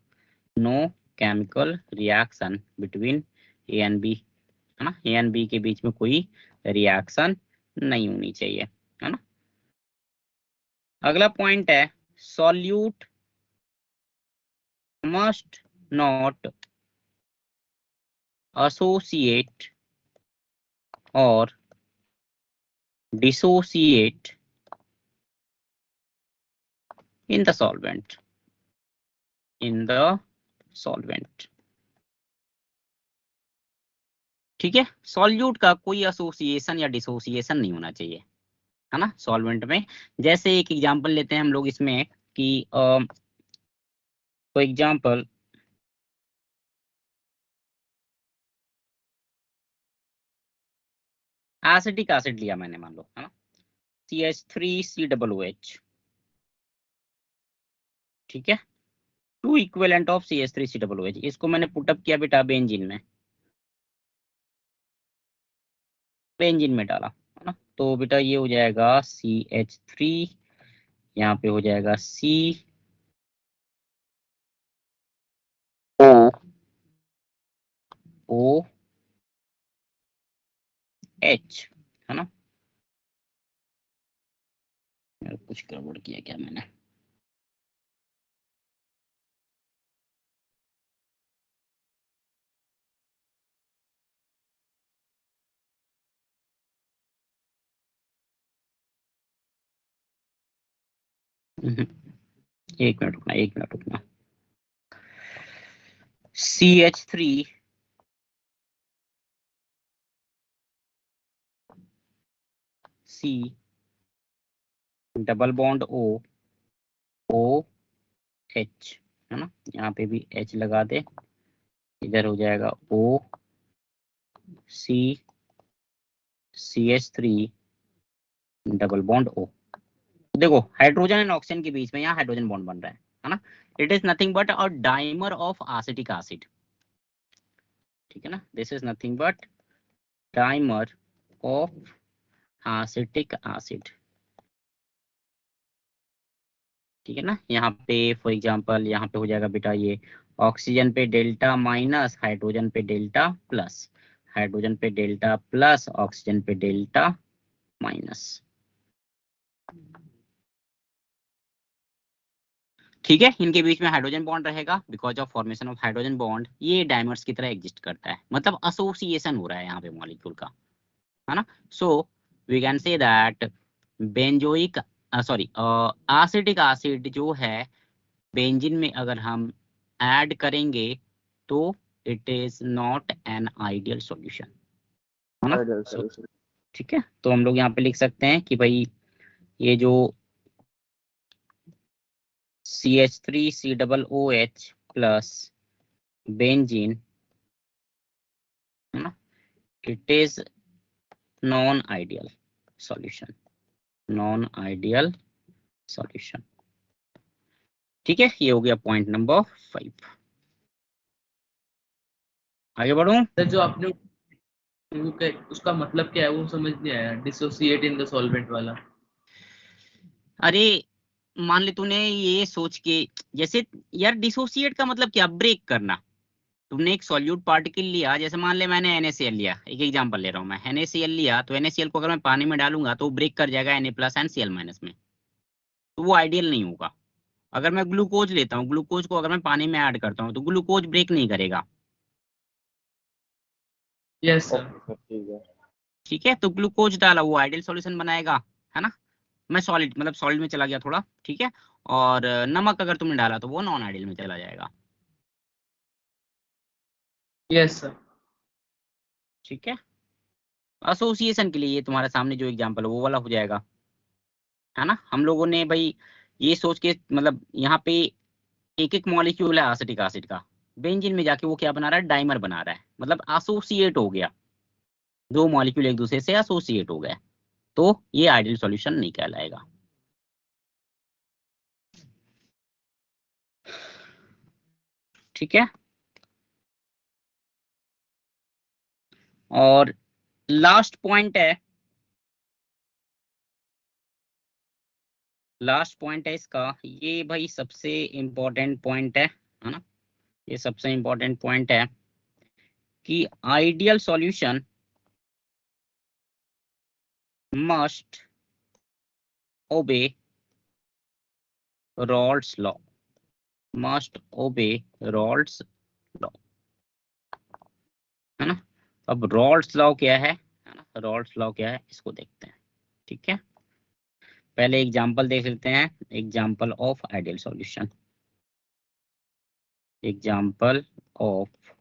No chemical reaction between A and B, है ना? ए एंड बी के बीच में कोई रिएक्शन नहीं होनी चाहिए, है ना? अगला पॉइंट है सॉल्यूट मस्ट नॉट एसोसिएट और dissociate in the solvent, in the solvent। ठीक है, सॉल्यूट का कोई एसोसिएशन या डिसोसिएशन नहीं होना चाहिए, है ना? सॉल्वेंट में जैसे एक एग्जांपल लेते हैं हम लोग इसमें कि तो एग्जांपल एसिटिक एसिड लिया मैंने, मान लो, है ना? CH3COOH, ठीक है, 2 इक्विवेलेंट ऑफ CH3COOH, इसको मैंने पुटअप किया बेटा बेंजीन में, बेंजीन में डाला, है ना? तो बेटा ये हो जाएगा CH3, यहाँ पे हो जाएगा COOH, है ना? कुछ गड़बड़ किया क्या मैंने? एक मिनट रुकना। CH3 C double bond O OH, है ना? यहाँ पे भी H लगा दे, इधर हो जाएगा O C CH3 double bond O। देखो हाइड्रोजन एंड ऑक्सीजन के बीच में यहाँ हाइड्रोजन बॉन्ड बन रहा है ना? It is nothing but a dimer of acetic acid, ठीक है ना? This is nothing but dimer of acetic acid, ठीक है ना? यहाँ पे फॉर एग्जांपल यहाँ पे हो जाएगा बेटा ये ऑक्सीजन पे डेल्टा माइनस, हाइड्रोजन पे डेल्टा प्लस, हाइड्रोजन पे डेल्टा प्लस, ऑक्सीजन पे डेल्टा माइनस, ठीक है? इनके बीच में हाइड्रोजन बॉन्ड रहेगा because of formation of hydrogen bond, ये डायमर्स की तरह एग्जिस्ट करता है, मतलब एसोसिएशन हो रहा है यहाँ पे मॉलिक्यूल का, है ना? So we can say that benzoic sorry acetic acid जो है बेंजीन में अगर हम ऐड करेंगे तो it is not an ideal solution, है ना? ठीक है, तो हम लोग यहाँ पे लिख सकते हैं कि भाई ये जो CH3COOH प्लस बेंजीन, है ना? It is non ideal solution, non ideal solution, ठीक है? ये हो गया पॉइंट नंबर 5। आगे बढ़ूं? सर जो आपने उसका मतलब क्या है वो समझ नहीं आया, डिसोसिएट इन द सॉल्वेंट वाला। अरे मान ले तूने ये सोच के, जैसे यार डिसोसिएट का मतलब क्या, ब्रेक करना। तुमने एक सॉल्यूट पार्टिकल लिया, जैसे मान ले मैंने NaCl लिया, एक एग्जांपल ले रहा हूँ मैं, NaCl लिया तो NaCl को अगर मैं पानी में डालूंगा तो ब्रेक कर जाएगा Na+NCl- में, तो वो आइडियल नहीं होगा। अगर मैं ग्लूकोज लेता हूँ, ग्लूकोज को अगर मैं पानी में ऐड करता हूँ तो ग्लूकोज ब्रेक नहीं करेगा। Yes sir. ओके सर, ठीक है। ठीक है, तो ग्लूकोज डाला वो आइडियल सॉल्यूशन बनाएगा, है ना। मैं सॉलिड मतलब सॉलिड में चला गया थोड़ा, ठीक है। और नमक अगर तुमने डाला तो वो नॉन आइडियल में चला जाएगा। Yes sir. ठीक है, एसोसिएशन के लिए ये तुम्हारे सामने जो एग्जांपल है वो वाला हो जाएगा, है ना। हम लोगों ने भाई ये सोच के, मतलब यहाँ पे एक एक मॉलिक्यूल है एसिटिक एसिड का, बेंजीन में जाके वो क्या बना रहा है, डाइमर बना रहा है, मतलब एसोसिएट हो गया, दो मॉलिक्यूल एक दूसरे से एसोसिएट हो गए, तो ये आइडियल सॉल्यूशन नहीं कहलाएगा। ठीक है, और लास्ट पॉइंट है, लास्ट पॉइंट है इसका, ये भाई सबसे इंपॉर्टेंट पॉइंट है ना। ये सबसे इंपॉर्टेंट पॉइंट है कि आइडियल सॉल्यूशन मस्ट ओबे रॉल्स लॉ, मस्ट ओबे रॉल्स लॉ, है ना। अब रॉल्स लॉ क्या है ना, रॉल्स लॉ क्या है इसको देखते हैं। ठीक है, पहले एग्जांपल देख लेते हैं, example of ideal solution, example of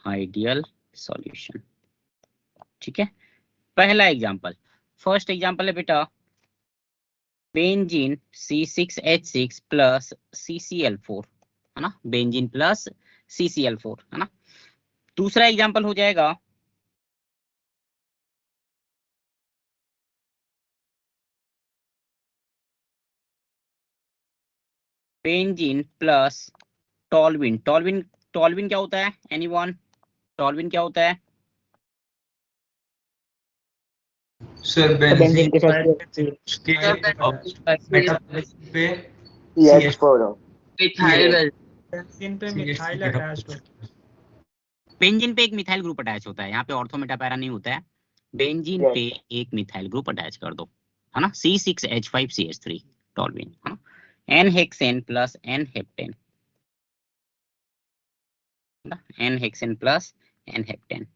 ideal solution. ठीक है, पहला एग्जांपल, फर्स्ट एग्जांपल है बेटा, बेंजीन C6H6 प्लस CCl4, है ना, बेंजीन प्लस CCl4, है ना। दूसरा एग्जांपल हो जाएगा बेंजीन प्लस टॉल्विन, टॉल्विन, टॉल्विन क्या होता है, एनीवन, टॉल्विन क्या होता है। सर बेंजीन के साथ मेटाबॉलिज्म पे CH4 हो। मिथाइल। बेंजीन पे CH मिथाइल अटैच्ड होता है। बेंजीन पे एक मिथाइल ग्रुप अटैच होता है, यहाँ पे ऑर्थो मेटा पैरा नहीं होता है, बेंजीन पे Yes. एक मिथाइल ग्रुप अटैच कर दो, है ना, C6H5CH3 टॉल्विन, है ना। N hexane plus n heptane, n hexane plus n heptane,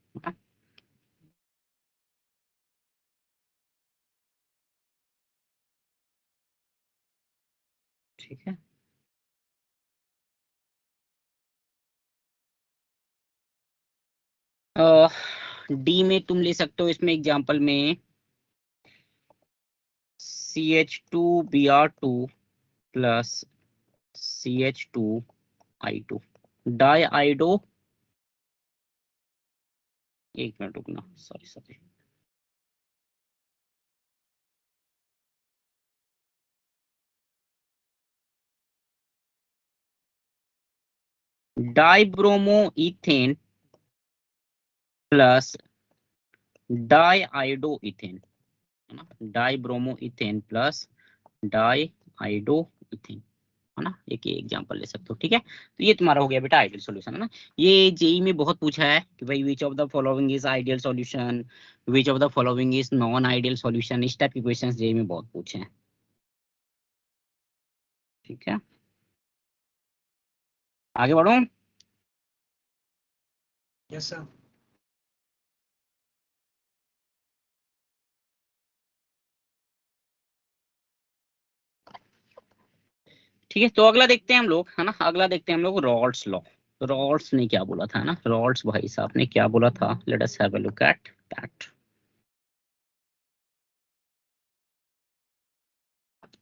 ठीक है। डी में तुम ले सकते हो, इसमें एग्जांपल में CH2Br2 प्लस CH2I2 डाई आइडो, एक मिनट रुकना, sorry sorry, dibromo ethane plus diiodo ethane, है ना, dibromo ethane plus diiodo ethane, है ना। एक ये एग्जांपल ले सकते हो। ठीक है, तो ये तुम्हारा हो गया बेटा आइडियल सॉल्यूशन, है ना। ये जेई में बहुत पूछा है कि भाई which of the following is ideal solution, which of the following is non ideal solution, इस टाइप के क्वेश्चंस जेई में बहुत पूछे हैं। ठीक है, आगे बढ़ो। Yes sir. ठीक है, तो अगला देखते हैं हम लोग, है ना, अगला देखते हैं हम लोग रॉल्स लॉ। रॉल्स ने क्या बोला था, है ना, रॉल्स भाई साहब ने क्या बोला था, let us have a look at that.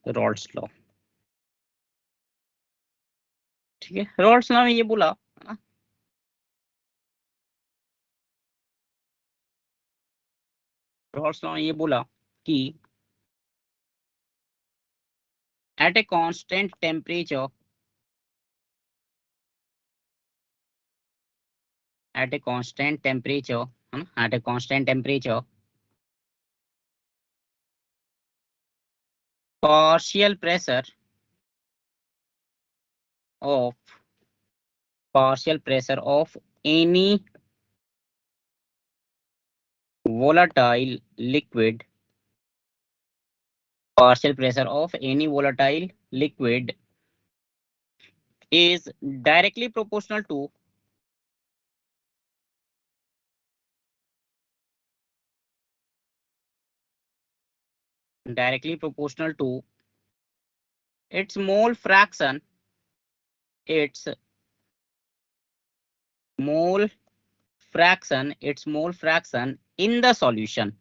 Rawls law, ठीक है, रॉल्स लॉ में ये बोला, है ना, रॉल्स लॉ में ये बोला कि at a constant temperature, at a constant temperature, है ना, at a constant temperature partial pressure of any volatile liquid, is directly proportional to its mole fraction, its mole fraction in the solution,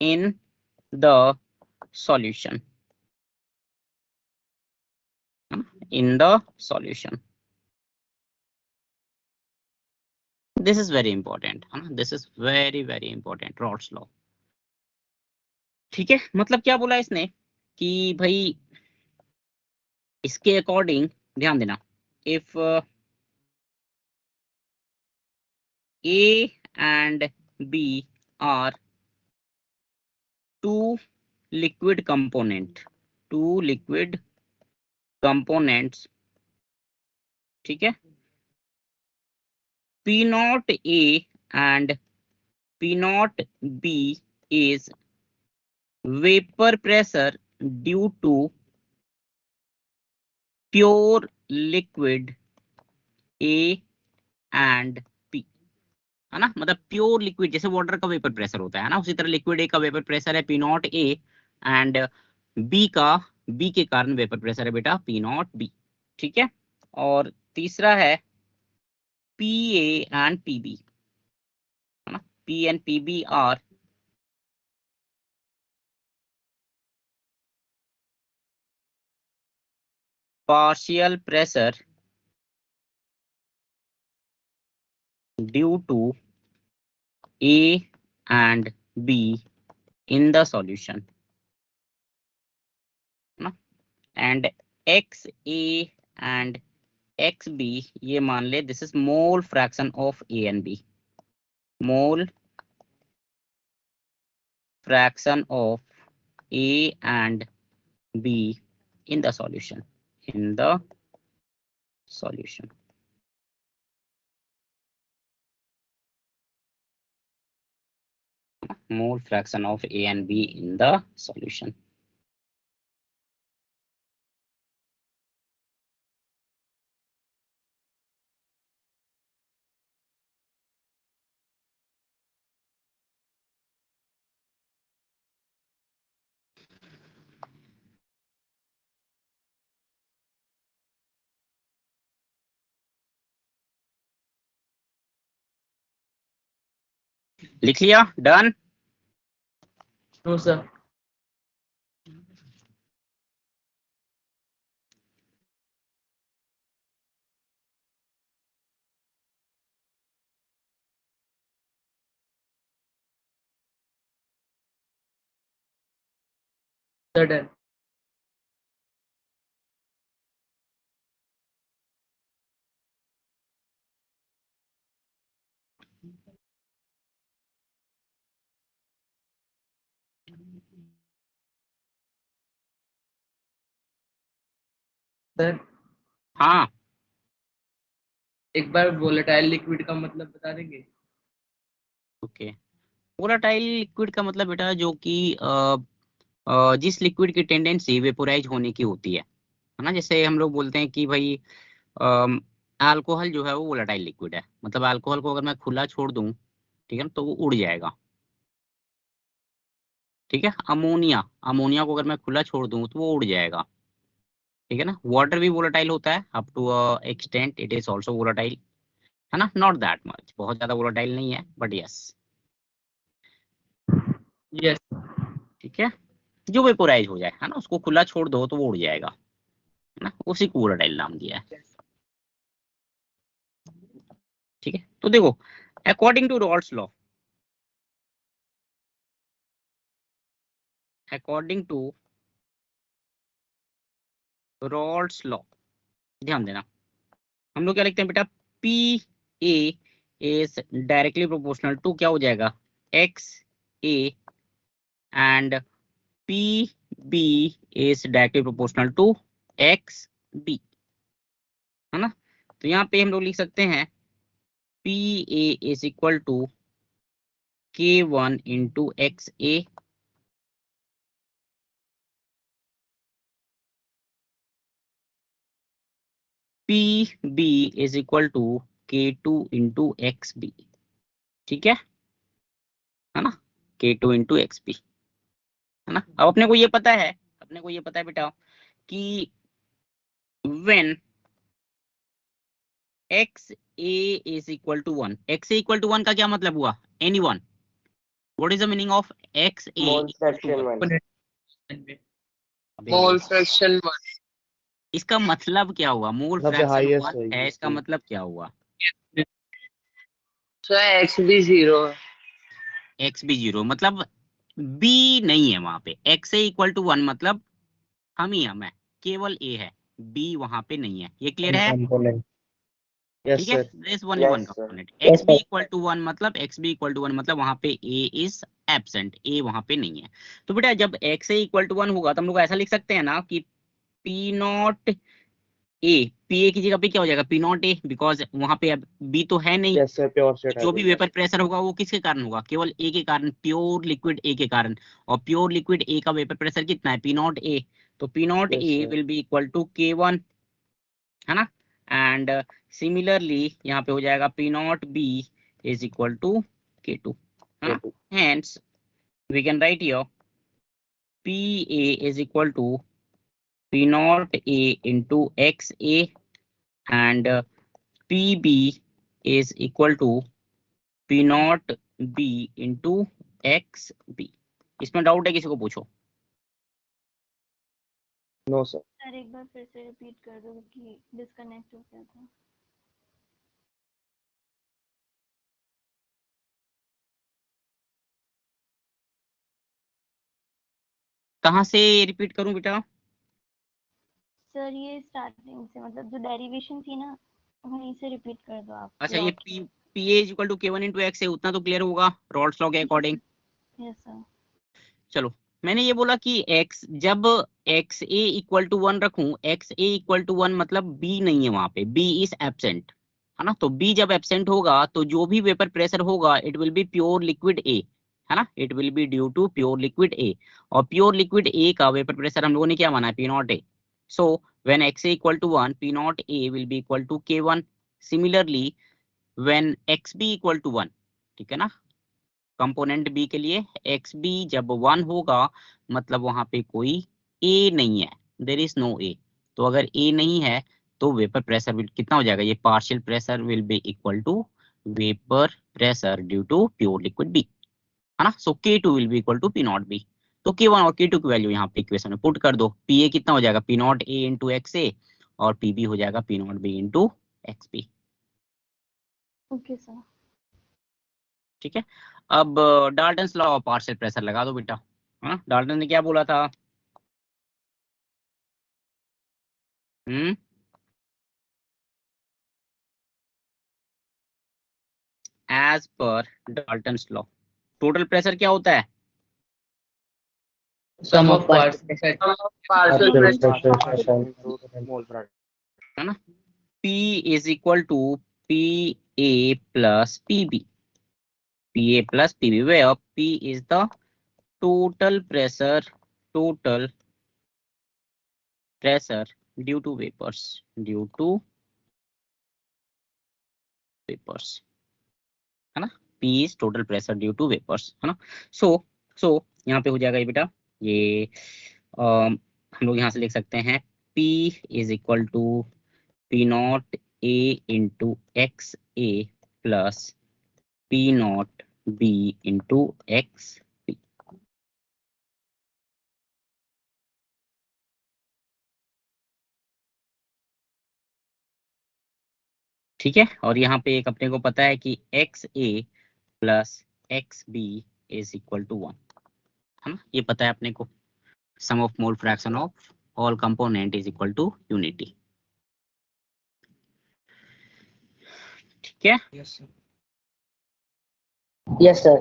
in the solution. This is very important, है ना? This is very very important, Rod's law. ठीक है, मतलब क्या बोला इसने कि भाई इसके अकॉर्डिंग ध्यान देना, if A and B are two liquid components, ठीक है, P naught A and P naught B is vapor pressure due to pure liquid A and P, है ना? मतलब प्योर लिक्विड जैसे वाटर का वेपर प्रेशर होता है ना, उसी तरह लिक्विड ए का वेपर प्रेशर है P not A and B के कारण वेपर प्रेशर है बेटा P नॉट बी, ठीक है। और तीसरा है P A and P B, है ना? P and P B are partial pressure due to A and B in the solution, है ना? And XA and XB ये मान ले, this is mole fraction of A and B, mole fraction of A and B in the solution, mole fraction of A and B in the solution. लिख लिया? Done? No sir. Done. Sir हाँ, एक बार volatile liquid का मतलब बता देंगे? Okay. Volatile liquid का मतलब बेटा जो कि जिस लिक्विड की टेंडेंसी वेपोराइज होने की होती है ना? जैसे हम लोग बोलते हैं कि भाई अल्कोहल जो है वो वोलेटाइल लिक्विड है, मतलब अल्कोहल को अगर मैं खुला छोड़ दूं, ठीक है ना, तो वो उड़ जाएगा, ठीक है। अमोनिया को अगर मैं खुला छोड़ दूं तो वो उड़ जाएगा, ठीक है ना। वाटर भी वोलेटाइल होता है, up to extent it is also volatile, है ना, नॉट दैट मच, बहुत ज्यादा वोलेटाइल नहीं है, बट यस, यस। ठीक है। जो वेपोराइज हो जाए, है ना, उसको खुला छोड़ दो तो वो उड़ जाएगा, है ना, उसी को वोलेटाइल नाम दिया है, ठीक है। तो देखो, अकॉर्डिंग टू रॉल्स लॉ, ध्यान देना, हम लोग क्या लिखते हैं बेटा, P A is directly proportional to क्या हो जाएगा, X A and PB is directly proportional to XB, है ना। तो यहाँ पे हम लोग लिख सकते हैं PA is equal to K1 into XA PB is equal to K2 into XB, ठीक है ना, K2 into XB, है ना। अब अपने को ये पता है बेटा कि when XA is equal to 1, XA equal to 1 का क्या मतलब हुआ, anyone, what is the meaning of XA Mole equal to fraction 1? 1. Mole fraction 1. इसका मतलब क्या हुआ, मोल सबसे फ्रैक्शन highest 1 होगी है, इसका इसकी। मतलब क्या हुआ, So XB 0 है। XB 0 मतलब B नहीं है वहां पे, XA इक्वल टू 1 मतलब हम ही हम है, केवल A है, B वहां पे नहीं है, ये क्लियर है, component. Yes ठीक है। sir. This only one Yes sir. Component, Yes, XB sir. Equal to 1 मतलब XB इक्वल टू 1 मतलब वहां पे A इज एब्सेंट, A वहां पे नहीं है। तो बेटा जब XA इक्वल टू 1 होगा तो हम लोग ऐसा लिख सकते हैं ना कि P नॉट A, PA की जगह पे क्या हो जाएगा, P नॉट A, बिकॉज वहां पे अब B तो है नहीं, Yes sir. Pure set जो है भी बेटा। वेपर प्रेशर होगा वो किसके कारण होगा, केवल ए के कारण, प्योर लिक्विड ए के कारण, और प्योर लिक्विड ए का वेपर प्रेशर कितना है, पी नॉट ए, तो P not Yes A sir. Will be equal to K1, है ना। एंड सिमिलरली यहाँ पे हो जाएगा P not B is equal to K2, है ना। K2. Hence we can write here P A is equal to P not A into X A and P B is equal to P not B into X B. इसमें doubt है किसी को पूछो। No sir. Sir एक बार फिर से repeat कर दो कि डिस्कनेक्ट हो गया था। कहाँ से रिपीट करूं बेटा? सर ये स्टार्टिंग से मतलब जो डेरिवेशन थी ना वहीं से रिपीट कर दो आप। अच्छा ये P A equal to K1 into X है, उतना तो क्लियर होगा रॉल्स लॉ के अकॉर्डिंग। Yes sir. चलो मैंने ये बोला कि x जब x a इक्वल टू 1 रखूं, x a इक्वल टू 1 मतलब B नहीं है वहां पे, B इज एब्सेंट, है ना। तो B जब एब्सेंट होगा तो जो भी वेपर प्रेशर होगा it will be pure liquid A, है ना, it will be due to pure liquid A, और प्योर लिक्विड A का वेपर प्रेशर हम लोगों ने क्या माना है, P not A। So when x a equal to 1 P not A will be equal to K1। Similarly when x b equal to 1, ठीक है ना, कंपोनेंट बी के लिए एक्स बी जब 1 होगा मतलब वहां पे कोई ए नहीं है, देयर इज नो ए। तो अगर ए नहीं है तो वेपर प्रेशर विल कितना हो जाएगा, ये partial pressure will be equal to vapour pressure due to pure liquid B, है ना। So K2 will be equal to P not B. तो K1 और K2 की वैल्यू यहाँ पे इक्वेशन में पुट कर दो, पी ए कितना हो जाएगा, P not A into X A, और पी बी हो जाएगा P not B into X B, okay sir. ठीक है। अब Dalton's law of partial pressure लगा दो बेटा, हाँ डाल्टन ने क्या बोला था, as per Dalton's law total pressure क्या होता है, sum of parts Partial Partial pressure. pressure into mole fraction. है ना। P is equal to P A plus P B, P A plus P B, where P is the total pressure due to vapours, है ना। P is total pressure due to vapours, है ना। सो यहाँ पे हो जाएगा ये बेटा, ये हम लोग यहाँ से लिख सकते हैं P is equal to P not A into X A plus P not B into X B. ठीक है, और यहाँ पे एक अपने को पता है कि X A plus X B is equal to 1, है ना, ये पता है अपने को। Sum of mole fraction of all component is equal to unity, ठीक है। Yes sir. Yes, sir.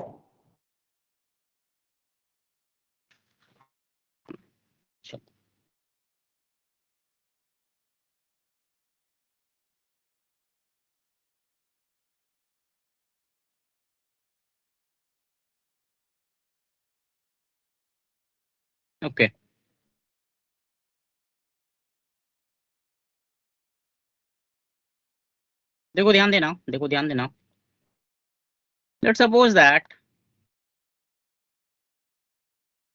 Okay देखो ध्यान देना, देखो ध्यान देना। Let's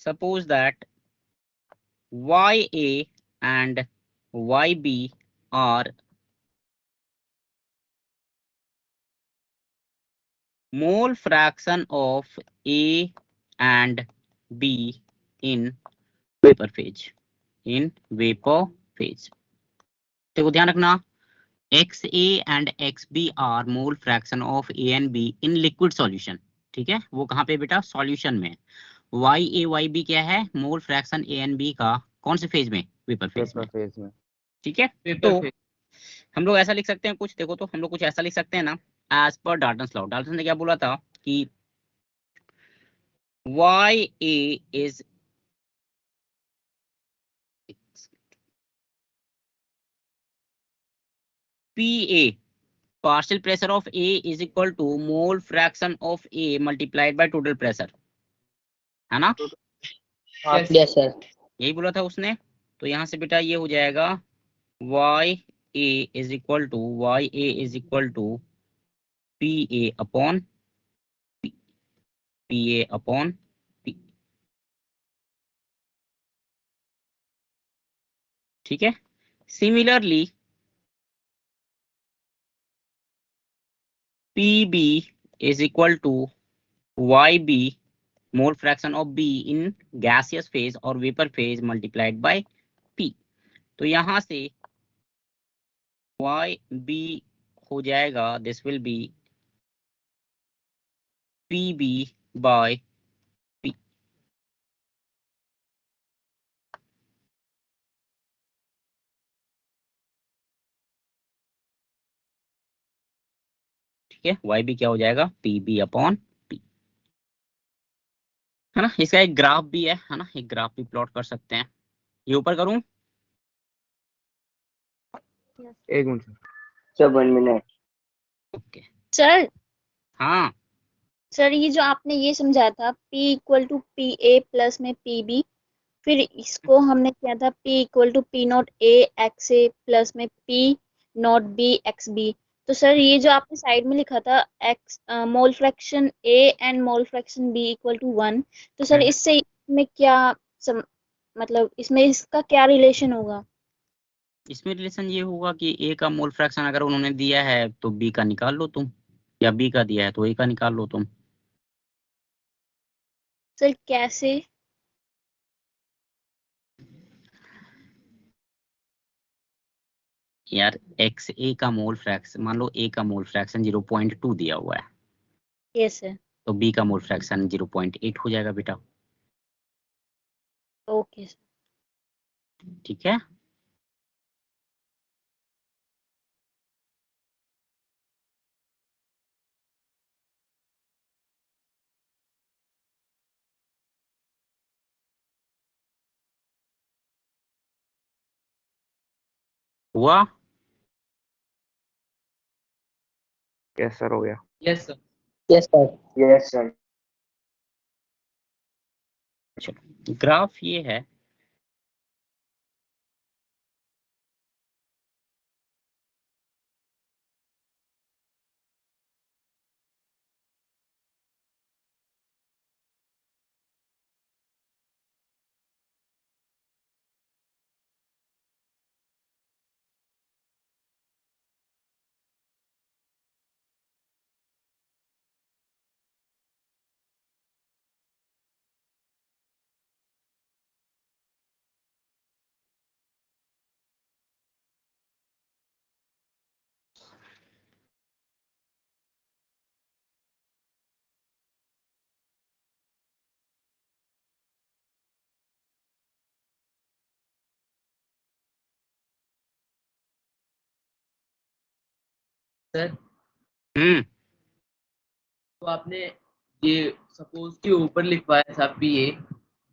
suppose that YA and YB are mole fraction of A and B in vapor phase, in vapor phase। देखो ध्यान रखना, XA and XB are mole fraction of A and B in liquid solution। ठीक है, वो कहाँ पे बेटा, solution में। YA YB क्या है, mole fraction A and B का कौन से फेज में, वेपर फेज में। फेज में। ठीक है, तो हम लोग ऐसा लिख सकते हैं कुछ, देखो तो हम लोग कुछ ऐसा लिख सकते हैं ना, as per Dalton's law. Dalton ने क्या बोला था कि YA is PA, partial pressure of A is equal to mole fraction of A multiplied by total pressure, है ना। Yes, sir. यही बोला था उसने। तो यहाँ से बेटा ये हो जाएगा YA is equal to PA upon P। ठीक है, similarly PB is equal to YB, mole fraction of B in gaseous phase और vapour phase multiplied by P। तो यहाँ से YB हो जाएगा, this will be PB by P। ठीक है, YB क्या हो जाएगा, PB अपॉन P, है ना। इसका एक ग्राफ भी है ना, एक ग्राफ भी प्लॉट कर सकते हैं। ये ऊपर करूं, एक minute sir, 1 minute. Okay. Sir हाँ सर ये जो आपने ये समझाया था P equal to P A plus में पी बी, फिर इसको हमने किया था P equal to P not A X A plus में P not B X B. तो सर ये जो आपने साइड में लिखा था X mole fraction A and mole fraction B equal to 1, तो सर इससे में क्या मतलब इसमें इसका क्या रिलेशन होगा। इसमें रिलेशन ये होगा कि A का मोल फ्रैक्शन अगर उन्होंने दिया है तो B का निकाल लो तुम, या B का दिया है तो A का निकाल लो तुम। सर कैसे। यार XA का मोल फ्रैक्शन, मान लो A का मोल फ्रैक्शन 0.2 दिया हुआ है, यस सर। तो B का मोल फ्रैक्शन 0.8 हो जाएगा बेटा। Okay sir. ठीक है, हुआ। यस सर, हो गया। Yes sir. Yes, sir. Yes sir. चलो ग्राफ ये है, सर तो आपने ये सपोज के ऊपर लिखवाया था पीए,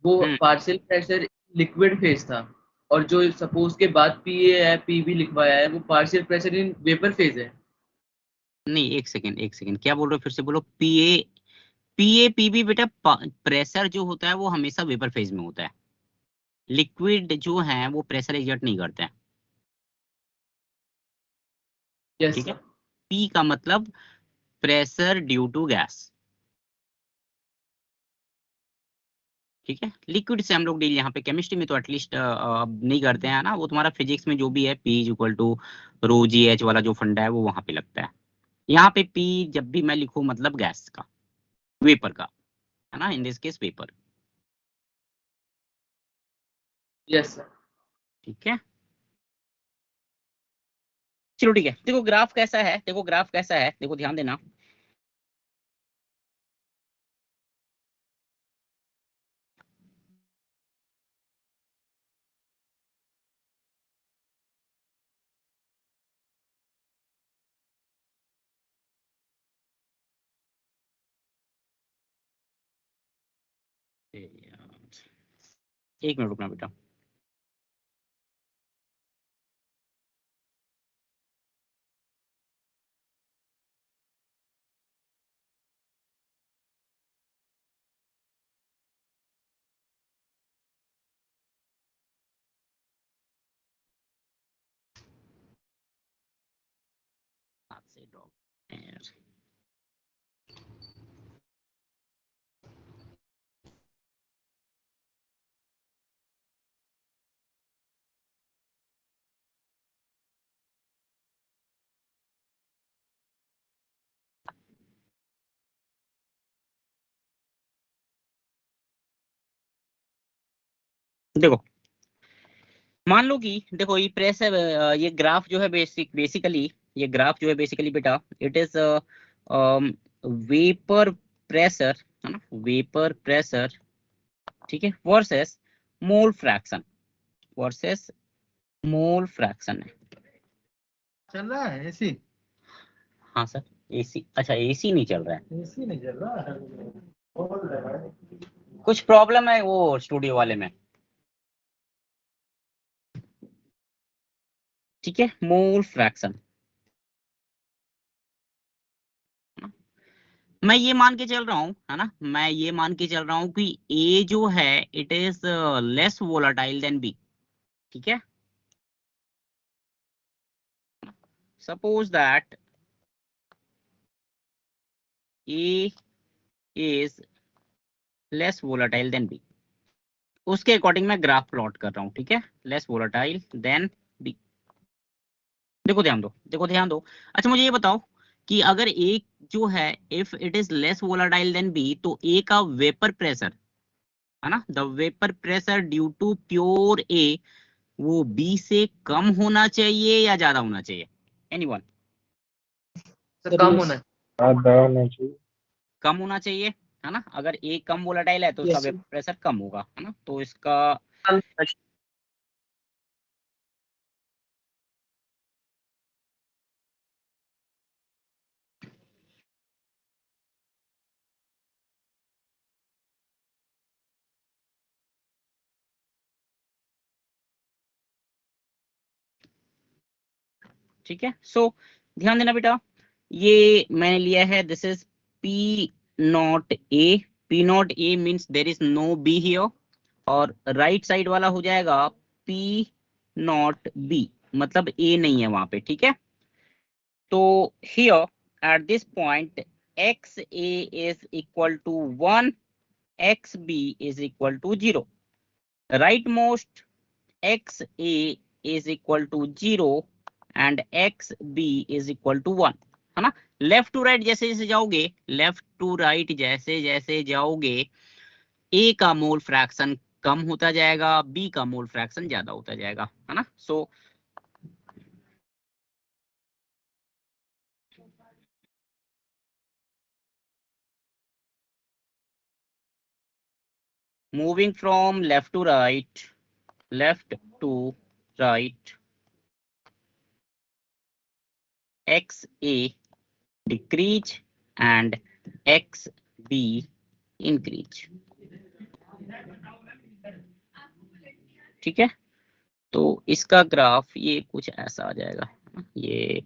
वो पार्शियल प्रेशर लिक्विड फेज था, और जो सपोज के बाद पीए है पीबी लिखवाया है वो partial pressure in vapour phase है। नहीं एक सेकेंड क्या बोल रहे हो, फिर से बोलो। पीए पीबी बेटा, प्रेशर जो होता है वो हमेशा वेपर फेज में होता है। लिक्विड जो है वो प्रेशर एग्जर्ट नहीं करते हैं, यस ठीक है। सर। पी का मतलब प्रेशर ड्यू टू गैस, ठीक है। लिक्विड से हम लोग डील यहाँ पे केमिस्ट्री में तो एटलीस्ट नहीं करते हैं ना, वो तुम्हारा फिजिक्स में जो भी है P is equal to rho G H वाला जो फंडा है वो वहां पे लगता है। यहाँ पे पी जब भी मैं लिखूं मतलब गैस का, वेपर का, है ना, in this case vapour, yes sir. ठीक है। चलो ठीक है, देखो ग्राफ कैसा है, देखो ग्राफ कैसा है, देखो ध्यान देना। एक मिनट रुकना बेटा। हाथ से ड्रॉप देखो, मान लो कि देखो ये प्रेशर, ये ग्राफ जो है बेसिकली ये ग्राफ जो है बेसिकली बेटा इट इज वेपर प्रेशर, है ना, वेपर प्रेशर, ठीक है, versus mole fraction, versus mole fraction है। चल रहा है एसी? हाँ सर, एसी, अच्छा एसी नहीं चल रहा है, एसी नहीं चल रहा है, बोल रहा है। कुछ प्रॉब्लम है वो स्टूडियो वाले में, ठीक है। मोल फ्रैक्शन, मैं ये मान के चल रहा हूँ, है ना, मैं ये मान के चल रहा हूँ कि ए जो है it is less volatile than B, ठीक है। Suppose that A is less volatile than B, उसके अकॉर्डिंग मैं ग्राफ प्लॉट कर रहा हूँ, ठीक है, लेस वोलाटाइल देन बी। देखो ध्यान दो, देखो ध्यान दो। अच्छा मुझे ये बताओ कि अगर ए जो है if it is less volatile than B, तो ए का वेपर प्रेशर, है ना, the vapour pressure due to pure A, वो बी से कम होना चाहिए या ज्यादा होना चाहिए? एनीवन? सर कम होना है। कम होना चाहिए, है ना। अगर ए कम वोलाटाइल है तो उसका Yes, वेपर प्रेशर कम होगा, है ना, तो इसका sir. ठीक है। सो ध्यान देना बेटा, ये मैंने लिया है, this is P not A, P not A means there is no B here, और राइट साइड वाला हो जाएगा पी नॉट बी, मतलब ए नहीं है वहां पे, ठीक है। तो here at this point X A is equal to 1, X B is equal to 0, rightmost X A is equal to 0 and X B is equal to 1, है ना। लेफ्ट टू राइट जैसे जैसे जाओगे, लेफ्ट टू राइट जैसे जैसे जाओगे, ए का mole fraction कम होता जाएगा, बी का मोल फ्रैक्शन ज्यादा होता जाएगा, है ना। So moving from left to right, left to right, X A decrease and X B increase, ठीक है। तो इसका ग्राफ ये कुछ ऐसा आ जाएगा, ये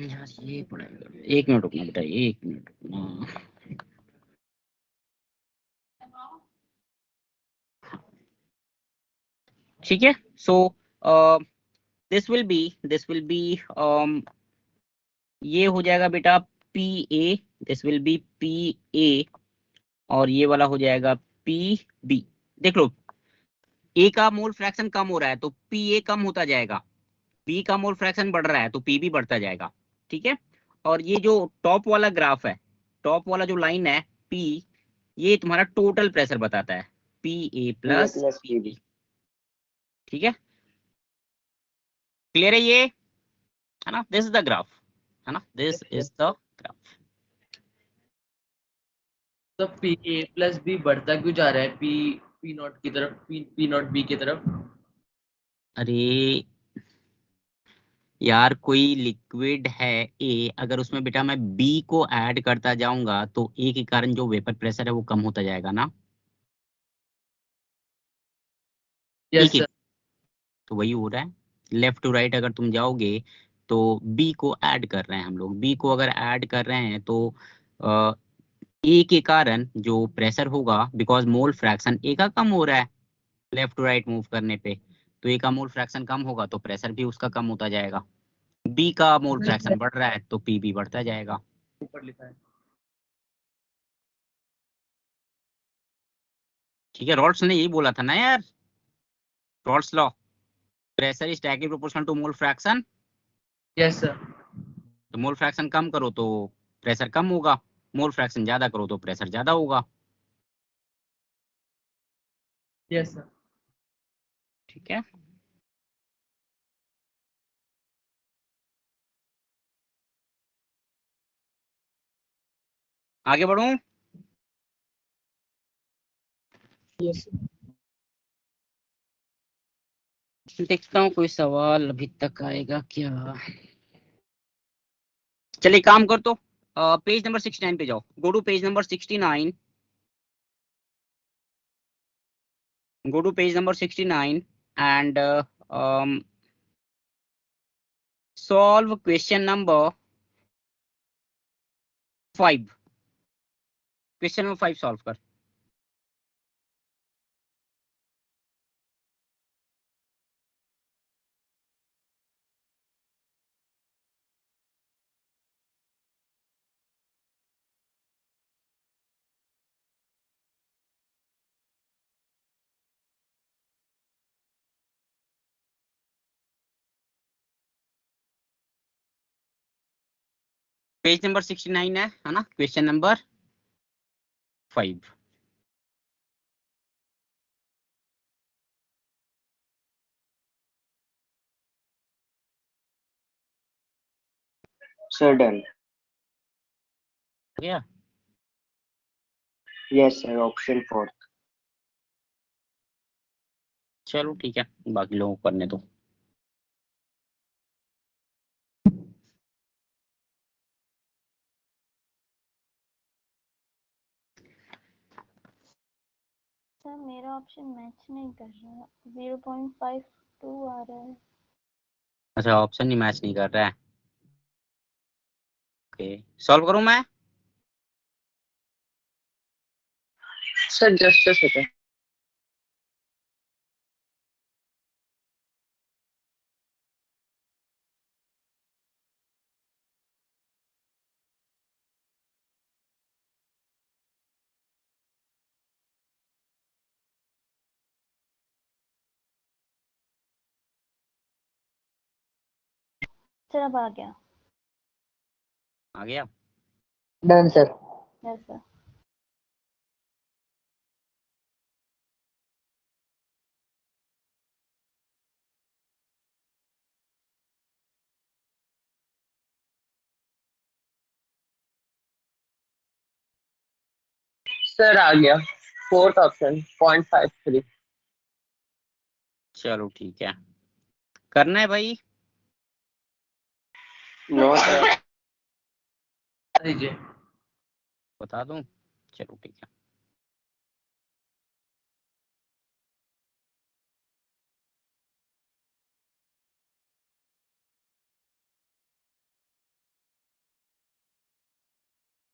यार ये पड़ेगा, 1 मिनट रुकना बेटा, 1 मिनट रुकना। ठीक है, सो दिस विल बी ये हो जाएगा बेटा P A, this will B P ए, और ये वाला हो जाएगा पी बी। देख लो, ए का मोल फ्रैक्शन कम हो रहा है तो पी ए कम होता जाएगा, बी का मोल फ्रैक्शन बढ़ रहा है तो पी बी बढ़ता जाएगा। ठीक है, और ये जो टॉप वाला ग्राफ है, टॉप वाला जो लाइन है पी, ये तुम्हारा टोटल प्रेशर बताता है, P A plus plus P PB. B. ठीक है, क्लियर है ये, है ना? दिस इज द ग्राफ, है ना? This is the graph. तो पी ए प्लस बी बढ़ता क्यों जा रहा है पी पी नॉट की तरफ, पी नॉट बी की तरफ? अरे यार, कोई लिक्विड है ए, अगर उसमें बेटा मैं बी को ऐड करता जाऊंगा तो ए के कारण जो वेपर प्रेशर है वो कम होता जाएगा ना। यस एक एक, सर। तो वही हो रहा है, लेफ्ट टू राइट अगर तुम जाओगे तो बी को ऐड कर रहे हैं हम लोग, बी को अगर ऐड कर रहे हैं तो ए के कारण जो प्रेशर होगा, बिकॉज मोल फ्रैक्शन ए का कम हो रहा है लेफ्ट टू राइट मूव करने पे, तो ए का मोल फ्रैक्शन कम होगा तो प्रेशर भी उसका कम होता जाएगा। बी का मोल फ्रैक्शन बढ़ रहा है तो पी भी बढ़ता जाएगा। ऊपर लिखा है। ठीक है, रॉल्स ने यही बोला था ना यार, Raoult's law, pressure is directly proportional to mole fraction. Yes sir. तो मोल फ्रैक्शन कम करो तो प्रेशर कम होगा, मोल फ्रैक्शन ज्यादा करो तो प्रेशर ज्यादा होगा। Yes sir. ठीक है, आगे बढ़ूं? यस देखता हूँ कोई सवाल अभी तक आएगा क्या। चलिए काम कर, तो पेज नंबर 69 पे जाओ, go to page number 69, go to page number 69 and solve question number 5, question number 5 solve कर। पेज नंबर 69 है ना, क्वेश्चन नंबर 5। Sir done. गया, यस सर, ऑप्शन 4। चलो ठीक है, बाकी लोगों को करने दो। सर मेरा ऑप्शन मैच नहीं कर रहा, 0.52 आ रहा है। अच्छा, ऑप्शन ही मैच नहीं कर रहा है, ओके सॉल्व करूं मैं? Sir just a second. Sir अब आ गया। आ गया, done sir. Yes sir. Sir आ गया, फोर्थ ऑप्शन 0.53। चलो ठीक है, करना है भाई? No sir. दीजिए। बता दूं, चलो ठीक है।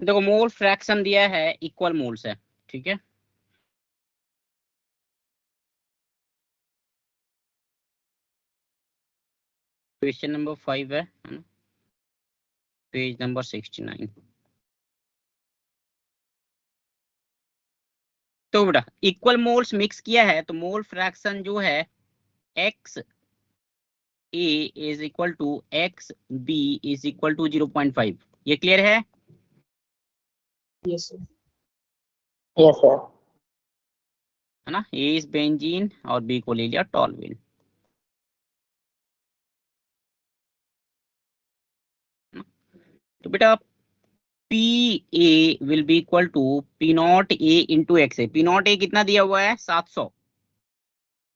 देखो मोल फ्रैक्शन दिया है, इक्वल मोल्स है, ठीक है। क्वेश्चन नंबर 5 है ना, पेज नंबर 69। तो बेटा इक्वल मोल्स मिक्स किया है तो मोल फ्रैक्शन जो है X A is equal to X B is equal to 0.5। ये क्लियर है? Yes, sir. Yes, sir. है ना, ए इज बेंजीन और बी को ले लिया टॉलुइन। तो बेटा P A will be equal to P not A into X A. P not A कितना दिया हुआ है 700,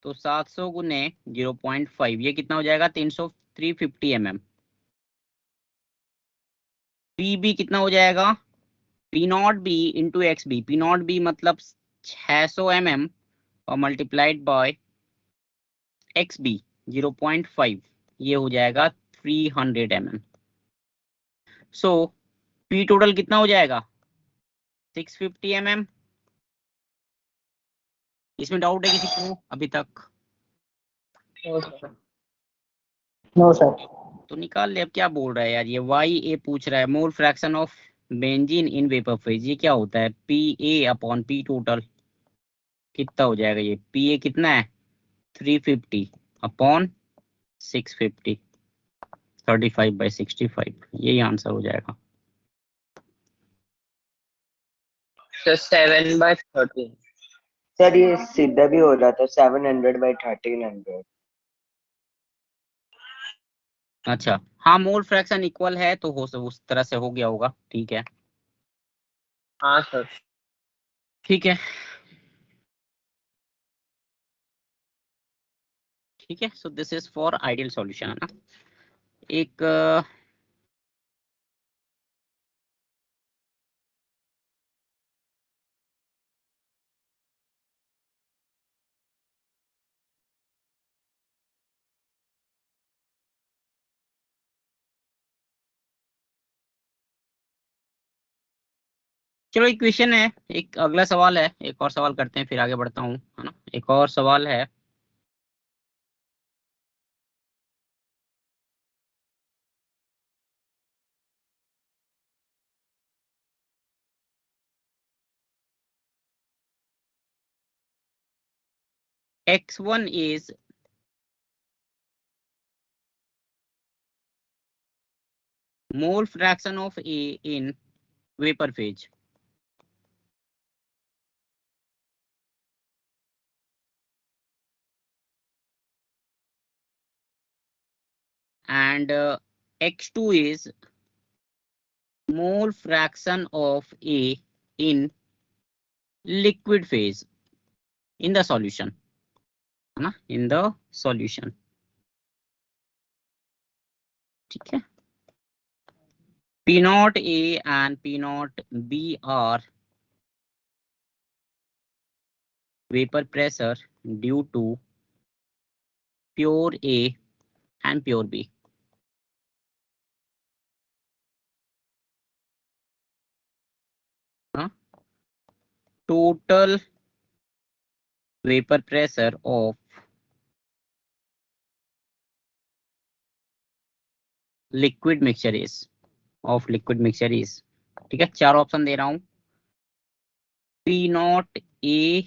तो 700 गुने 0.5 ये कितना हो जाएगा 350 mm। पी बी कितना हो जाएगा P not B into X B. P not B मतलब 600 mm और मल्टीप्लाइड बाय एक्स बी 0.5 ये हो जाएगा 300 mm। सो पी टोटल कितना हो जाएगा 650 mm। इसमें डाउट है किसी को अभी तक? No, sir. No, sir. तो निकाल ले। अब क्या बोल रहा है यार ये, वाई ए पूछ रहा है मोल fraction of benzene in vapour phase. ये क्या होता है P A upon P total कितना हो जाएगा? ये पी ए कितना है 350 अपॉन 650, 35/65 यही आंसर हो जाएगा। So 7/13. सर ये सीधा भी हो जाता है 700/1300। अच्छा हाँ, मोल फ्रैक्शन इक्वल है तो हो उस तरह से हो गया होगा, ठीक है। हाँ सर। ठीक है ठीक है। So this is for ideal solution, है ना। एक चलो एक क्वेश्चन है, एक अगला सवाल है, एक और सवाल करते हैं फिर आगे बढ़ता हूँ, है ना। एक और सवाल है, x1 is mole fraction of A in vapor phase and x2 is mole fraction of A in liquid phase in the solution, है ना, in the solution, ठीक है। P naught A and P naught B are vapor pressure due to pure A and pure B. Total vapor pressure of liquid mixture is ठीक है। चार option दे रहा हूं, P not A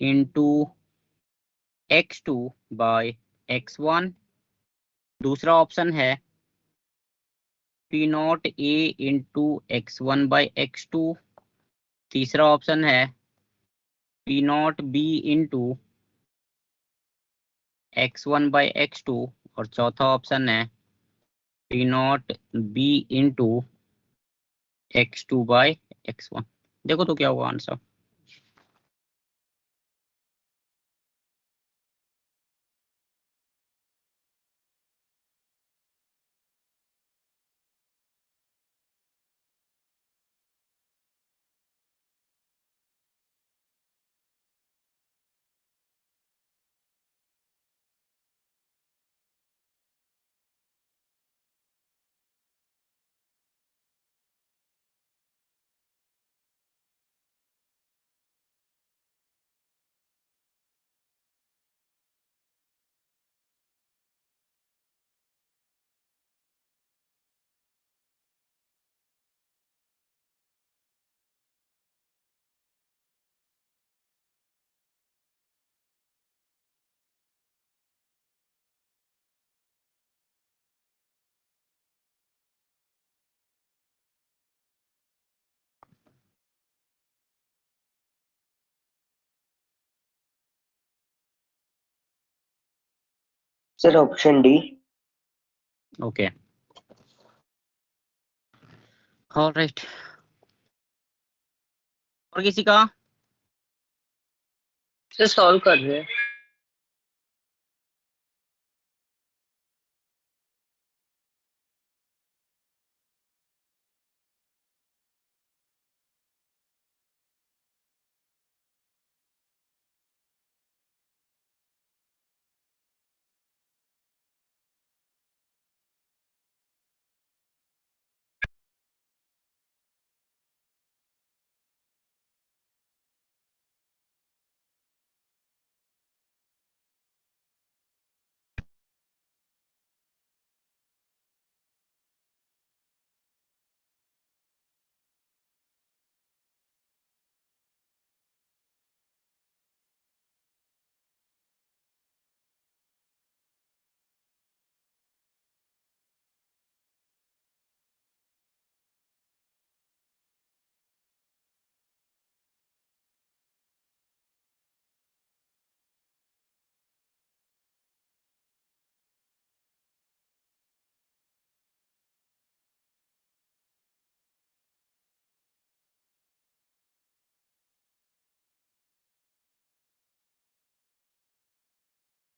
into x2 by x1। दूसरा option है P not A into x1 by x2। तीसरा option है P not B into x1 by x2 और चौथा ऑप्शन है P not B into x2 by x1। देखो तो क्या होगा answer. Sir, option D. Okay, alright. और किसी का? सर सॉल्व कर रहे हैं।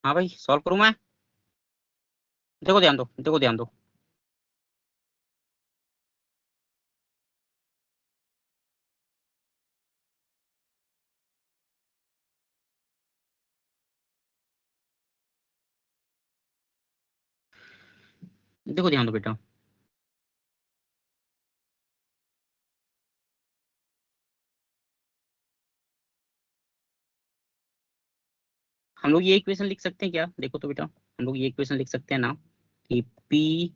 हाँ भाई, सॉल्व करूँ मैं? देखो ध्यान दो, देखो ध्यान दो। देखो ध्यान दो बेटा, हम लोग ये इक्वेशन लिख सकते हैं क्या? देखो तो बेटा, हम लोग ये इक्वेशन लिख सकते हैं ना कि P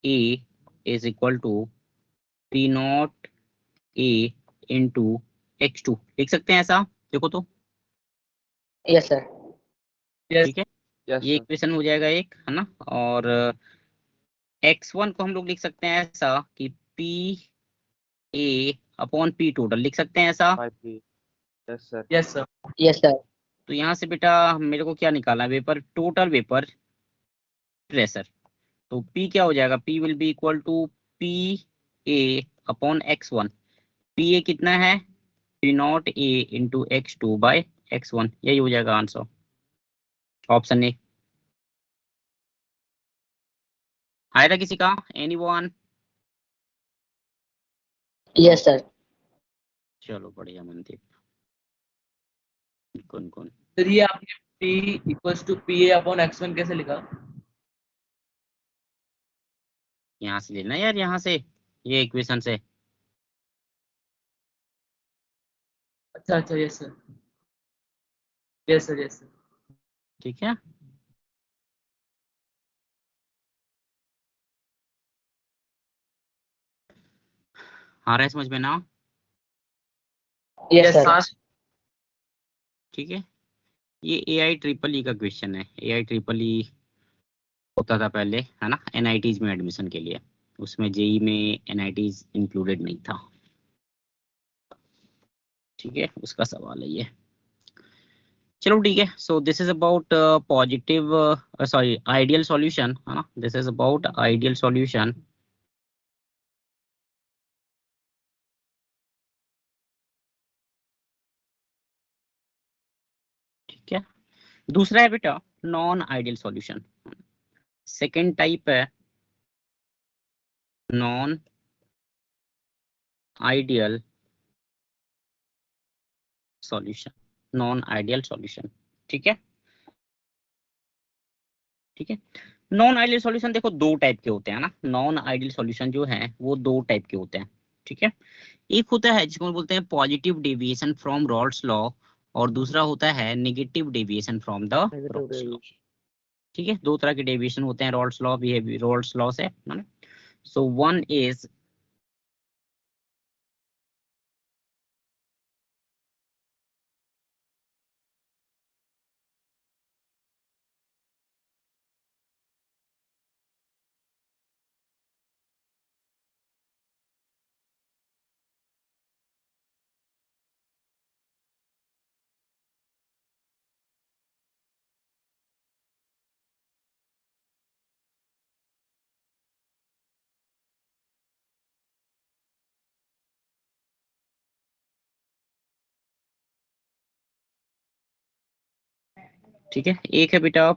A is equal to P not A into x2, लिख सकते हैं ऐसा? देखो तो, Yes, sir. यस ठीक है, यस ये सर। इक्वेशन हो जाएगा एक, है ना। और x1 को हम लोग लिख सकते हैं ऐसा कि P A upon P total, लिख सकते हैं ऐसा। By P. Yes sir. Yes sir Yes, sir. तो यहाँ से बेटा मेरे को क्या निकालना है? Vapour, total vapour pressure. तो P क्या हो जाएगा? P will be equal to P A upon x1। P A कितना है? P not A into x2 by x1, यही हो जाएगा आंसर, ऑप्शन ए। आएगा किसी का? एनीवन? Yes, sir. चलो बढ़िया मनदीप। कौन कौन? सर ये आपने P equals to P A upon x1 कैसे लिखा? यहाँ से लेना यार, यहाँ से, ये इक्वेशन से। अच्छा अच्छा, yes sir, yes sir, yes sir. ठीक है, आ रहा है समझ में ना? Yes, yes sir. सर। ठीक है, ये AI EEE का क्वेश्चन है। AI EEE होता था पहले, है ना, NITs में एडमिशन के लिए। उसमें जेई में NITs इंक्लूडेड नहीं था। ठीक है, उसका सवाल है ये। चलो ठीक है, so this is about positive, sorry, ideal solution, है ना। This is about ideal solution. ठीक है, दूसरा है बेटा non ideal solution. Second type है non ideal solution, non ideal solution. ठीक है, ठीक है। नॉन आइडियल सॉल्यूशन देखो दो टाइप के होते हैं ना। नॉन आइडियल सॉल्यूशन जो है वो दो टाइप के होते हैं। ठीक है, एक होता है जिसको बोलते हैं positive deviation from Rawls law, और दूसरा होता है negative deviation from the negative Rawls law. Deviation. ठीक है, दो तरह के डेविएशन होते हैं Rawls law, behaviour Rawls law से, है ना। सो वन इज ठीक है, एक है बेटा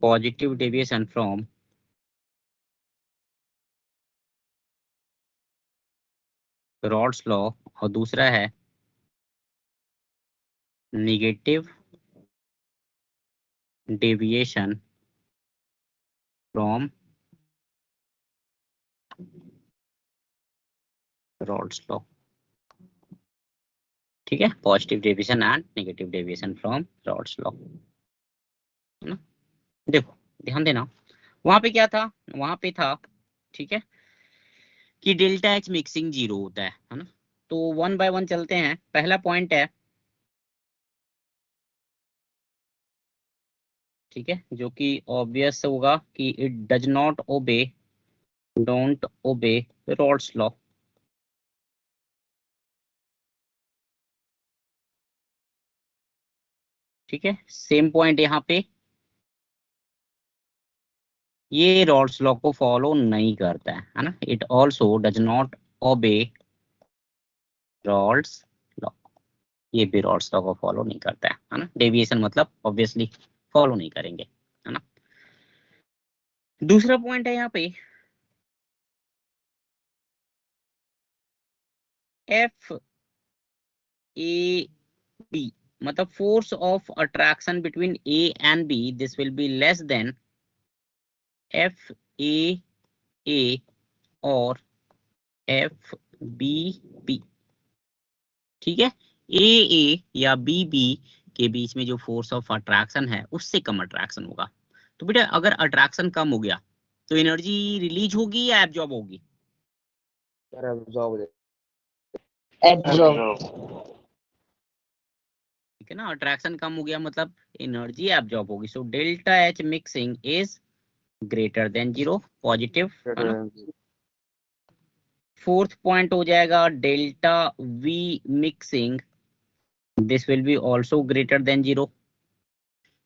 positive deviation from rods law और दूसरा है negative deviation from rods law. ठीक है, positive deviation and negative deviation from rods law, है ना। देखो ध्यान देना, वहां पे क्या था, वहां पे था ठीक है कि डेल्टा एच मिक्सिंग 0 होता है ना। तो वन बाय वन चलते हैं। पहला पॉइंट है ठीक है, जो कि ऑब्वियस होगा कि it does not obey, don't ओबे रॉड्स लॉ। ठीक है, सेम पॉइंट यहाँ पे, ये रॉड्स लॉ को फॉलो नहीं करता है ना। It also does not obey rods law, ये भी रॉड्स लॉ को फॉलो नहीं करता है ना। डेविएशन मतलब ऑब्वियसली फॉलो नहीं करेंगे, है ना। दूसरा पॉइंट है यहाँ पे एफ ए बी, मतलब force of attraction between A and B, this will be less than F A और एफ बी। ठीक है, ए या बी के बीच में जो फोर्स ऑफ अट्रैक्शन है उससे कम अट्रैक्शन होगा। तो बेटा अगर अट्रैक्शन कम हो गया तो एनर्जी रिलीज होगी या एब्जॉर्ब होगी? एब्जॉर्ब। ठीक है ना, अट्रैक्शन कम हो गया मतलब एनर्जी एब्जॉर्ब होगी। So delta H mixing is greater then 0, positive, है ना। फोर्थ पॉइंट हो जाएगा delta V mixing, this will B also greater than 0,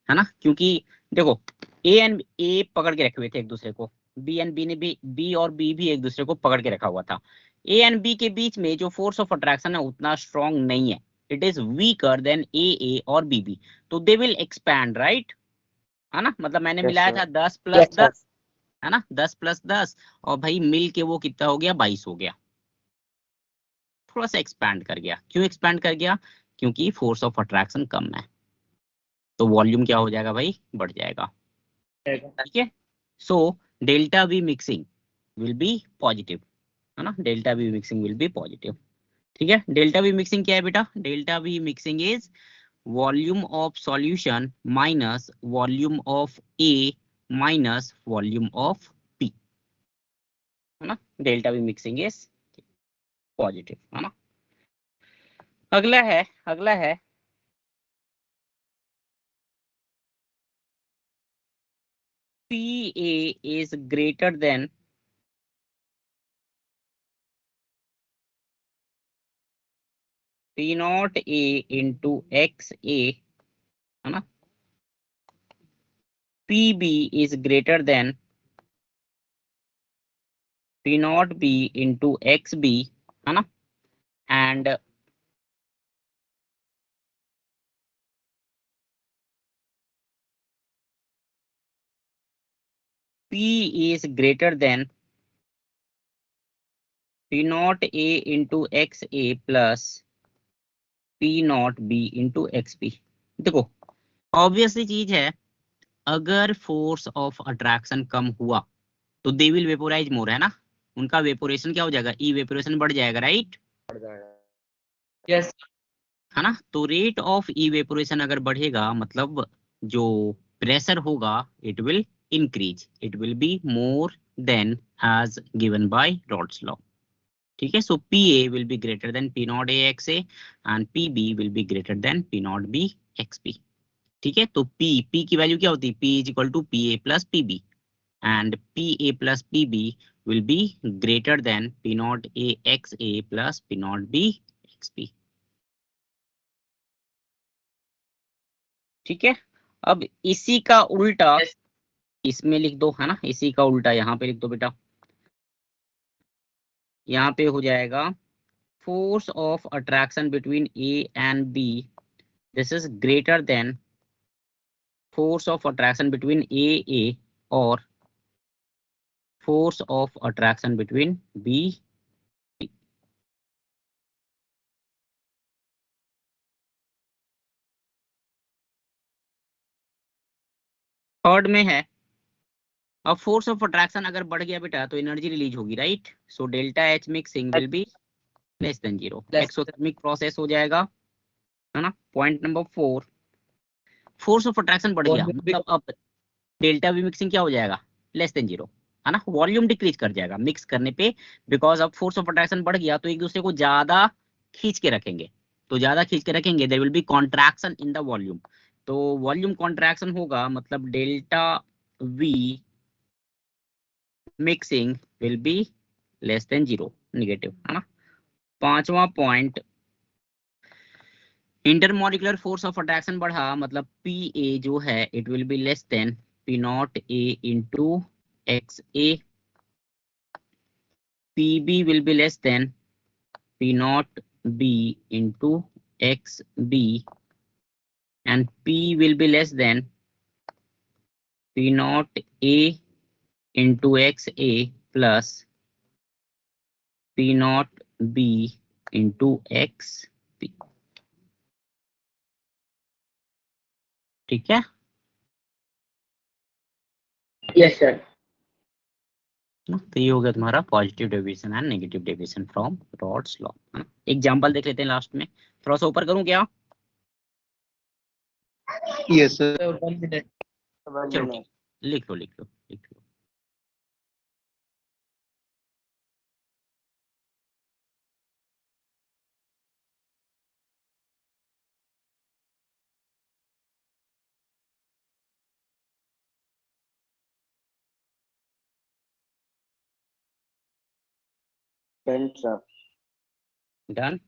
है ना। क्योंकि देखो ए एंड ए पकड़ के रखे हुए थे एक दूसरे को, बी एंड बी ने भी, बी और बी भी एक दूसरे को पकड़ के रखा हुआ था। ए एंड बी के बीच में जो फोर्स ऑफ अट्रैक्शन है उतना स्ट्रॉन्ग नहीं है, इट इज वीकर देन ए और बी। तो दे विल एक्सपैंड, राइट, है ना। मतलब मैंने मिलाया था 10 प्लस यस सर। 10, है ना, 10 प्लस 10, और भाई मिल के वो कितना हो गया, 22 हो गया। थोड़ा सा एक्सपैंड कर गया। क्यों एक्सपैंड कर गया? क्योंकि फोर्स ऑफ अट्रैक्शन कम है, तो वॉल्यूम क्या हो जाएगा भाई, बढ़ जाएगा। ठीक है, so delta V mixing will B positive, है ना, delta V mixing will B positive. ठीक है, डेल्टा वी मिक्सिंग क्या है बेटा? Delta V mixing is volume of solution minus volume of A minus volume of P, है ना। Delta V mixing is positive, है ना। अगला है PA is greater than P naught A into XA, है ना। PB is greater than P naught B into XB, है ना। And P is greater than P naught A into XA plus P naught B into XB। देखो obviously चीज है, अगर force of attraction कम हुआ तो दे विल वेपोराइज मोर, है ना। उनका वेपोरेशन क्या हो जाएगा, ई वेपोरेशन बढ़ जाएगा, राइट। यस है ना। तो रेट ऑफ इवेपोरेशन अगर बढ़ेगा मतलब जो प्रेशर होगा it will increase, it will be more than as given by Raoult's law. ठीक है, so P A will be greater than P not A X A and P B will be greater than P not B X P. ठीक है, तो P की value क्या होती है, P is equal to P A plus P B, and P A plus P B will be greater than P not A X A plus P not B X P. ठीक है, अब इसी का उल्टा इसमें लिख दो, है ना, इसी का उल्टा यहाँ पे लिख दो बेटा। यहाँ पे हो जाएगा force of attraction between A and B, this is greater than force of attraction between A or force of attraction between B. Third में है, अब फोर्स ऑफ अट्रैक्शन अगर बढ़ गया बेटा तो एनर्जी रिलीज होगी, right? So delta H mixing will be less than 0, exothermic process हो जाएगा, है ना। Point number 4, force of attraction बढ़ गया मतलब अब डेल्टा वी मिक्सिंग क्या हो जाएगा, लेस देन 0, है ना। वॉल्यूम डिक्रीज कर जाएगा मिक्स करने पे, बिकॉज अब फोर्स ऑफ अट्रैक्शन बढ़ गया तो एक दूसरे को ज्यादा खींच के रखेंगे, तो ज्यादा खींच के रखेंगे there will be contraction in the volume, तो वॉल्यूम कॉन्ट्रैक्शन होगा, मतलब delta V mixing will be less than 0, negative, है ना। पांचवा point, intermolecular force of attraction बढ़ा मतलब पी ए जो है it will be less than P not A into X A, PB will be less than P naught B into XB, and P will be less than P naught A into XA plus P naught B into XB, ठीक है। Yes, sir. तो ये हो गया तुम्हारा positive deviation and negative deviation from rods law. Example देख लेते हैं लास्ट में, थोड़ा सा ऊपर करूं क्या? Yes, sir. 1 minute। चलो ठीक, लिख लो लिख लो लिख लो। Done, sir. डन।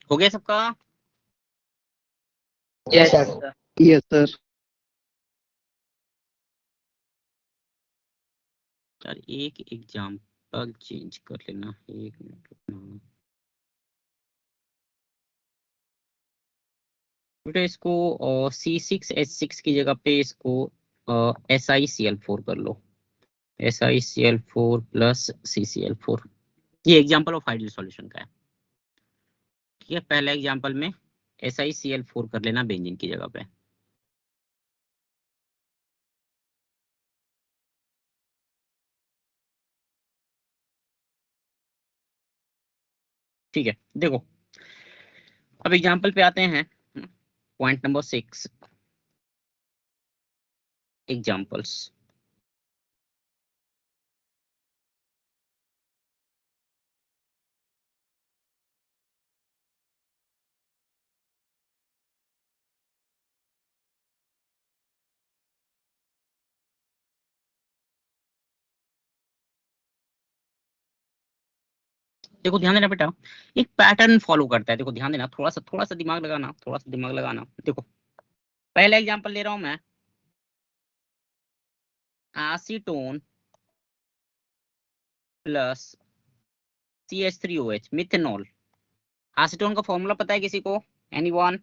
हो गया सबका? Yes, sir. Yes, sir. यार एक एग्जांपल चेंज कर लेना, एक मिनट रुकना बेटा। इसको C6H6 की जगह पे इसको SiCl4 कर लो, SiCl4 प्लस CCl4। ये एग्जांपल ऑफ आइडियल सॉल्यूशन का है, ठीक है। पहला एग्जांपल में SiCl4 कर लेना बेंजीन की जगह पे, ठीक है। देखो अब एग्जांपल पे आते हैं, पॉइंट नंबर 6, एग्जांपल्स। देखो ध्यान देना बेटा, एक पैटर्न फॉलो करता है, देखो ध्यान देना, थोड़ा सा दिमाग लगाना, थोड़ा सा दिमाग लगाना। देखो पहला एग्जांपल ले रहा हूं मैं, acetone plus CH3OH methanol. Acetone का फॉर्मूला पता है किसी को? Anyone?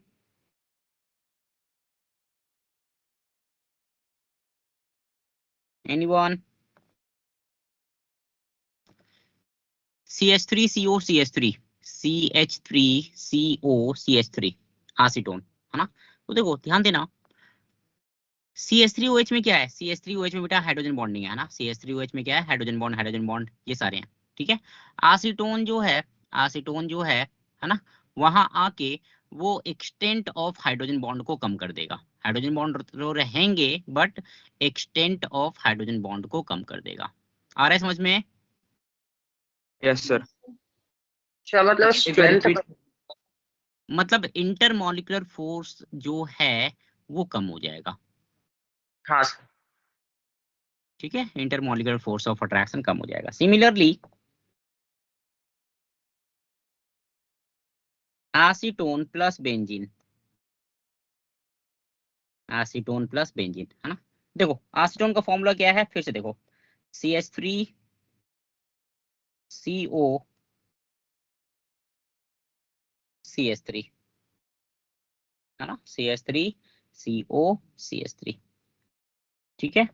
Anyone? CH3CO CH3 CH3CO CH3 acetone, है ना। तो देखो ध्यान देना, CH3OH में क्या है, CH3OH में बेटा हाइड्रोजन बॉन्डिंग है ना, CH3OH में क्या है, हाइड्रोजन बॉन्ड ये सारे हैं, ठीक है। एसीटोन जो है, एसीटोन जो है ना, वहां आके वो एक्सटेंट ऑफ हाइड्रोजन बॉन्ड को कम कर देगा, हाइड्रोजन बॉन्ड तो रहेंगे but extent of hydrogen bond को कम कर देगा। आ रहा है समझ में? Yes sir. अच्छा मतलब एक बार स्ट्रेंथ रिपीट, मतलब इंटरमॉलिक्यूलर फोर्स जो है वो कम हो जाएगा। हाँ सर। ठीक है, इंटरमॉलिक्यूलर फोर्स ऑफ अट्रैक्शन कम हो जाएगा। Similarly acetone plus benzene, acetone plus benzene है ना। देखो एसीटोन का फॉर्मूला क्या है, फिर से देखो, CH3 CO CH3 है ना, CH3 CO CH3। ठीक है,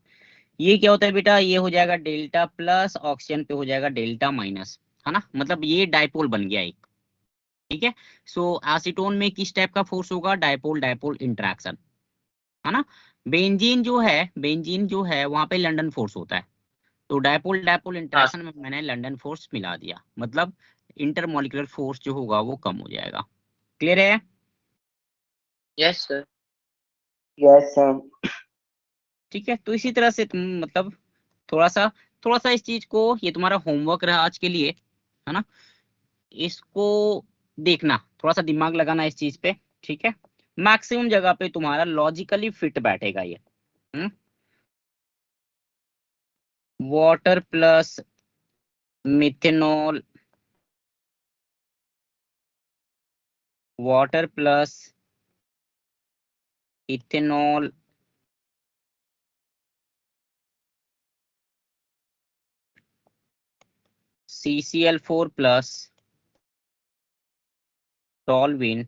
ये क्या होता है बेटा, ये हो जाएगा डेल्टा प्लस, ऑक्सीजन पे हो जाएगा डेल्टा माइनस, है ना, मतलब ये डाइपोल बन गया एक। ठीक है, सो एसीटोन में किस टाइप का फोर्स होगा, डाइपोल डाइपोल इंटरेक्शन, है ना। बेंजीन जो है वहां पे लंदन फोर्स होता है, तो डाइपोल डाइपोल हाँ इंटरेक्शन में मैंने लंदन फोर्स मिला दिया, मतलब इंटरमॉलिक्यूलर फोर्स जो होगा वो कम हो जाएगा। क्लियर है? Yes sir. Yes sir. ठीक है, तो इसी तरह से तुम मतलब थोड़ा सा इस चीज को, ये तुम्हारा होमवर्क रहा आज के लिए, है ना, इसको देखना, थोड़ा सा दिमाग लगाना इस चीज पे। ठीक है, मैक्सिमम जगह पे तुम्हारा लॉजिकली फिट बैठेगा ये। Water plus methanol, water plus ethanol CCl4 plus toluene,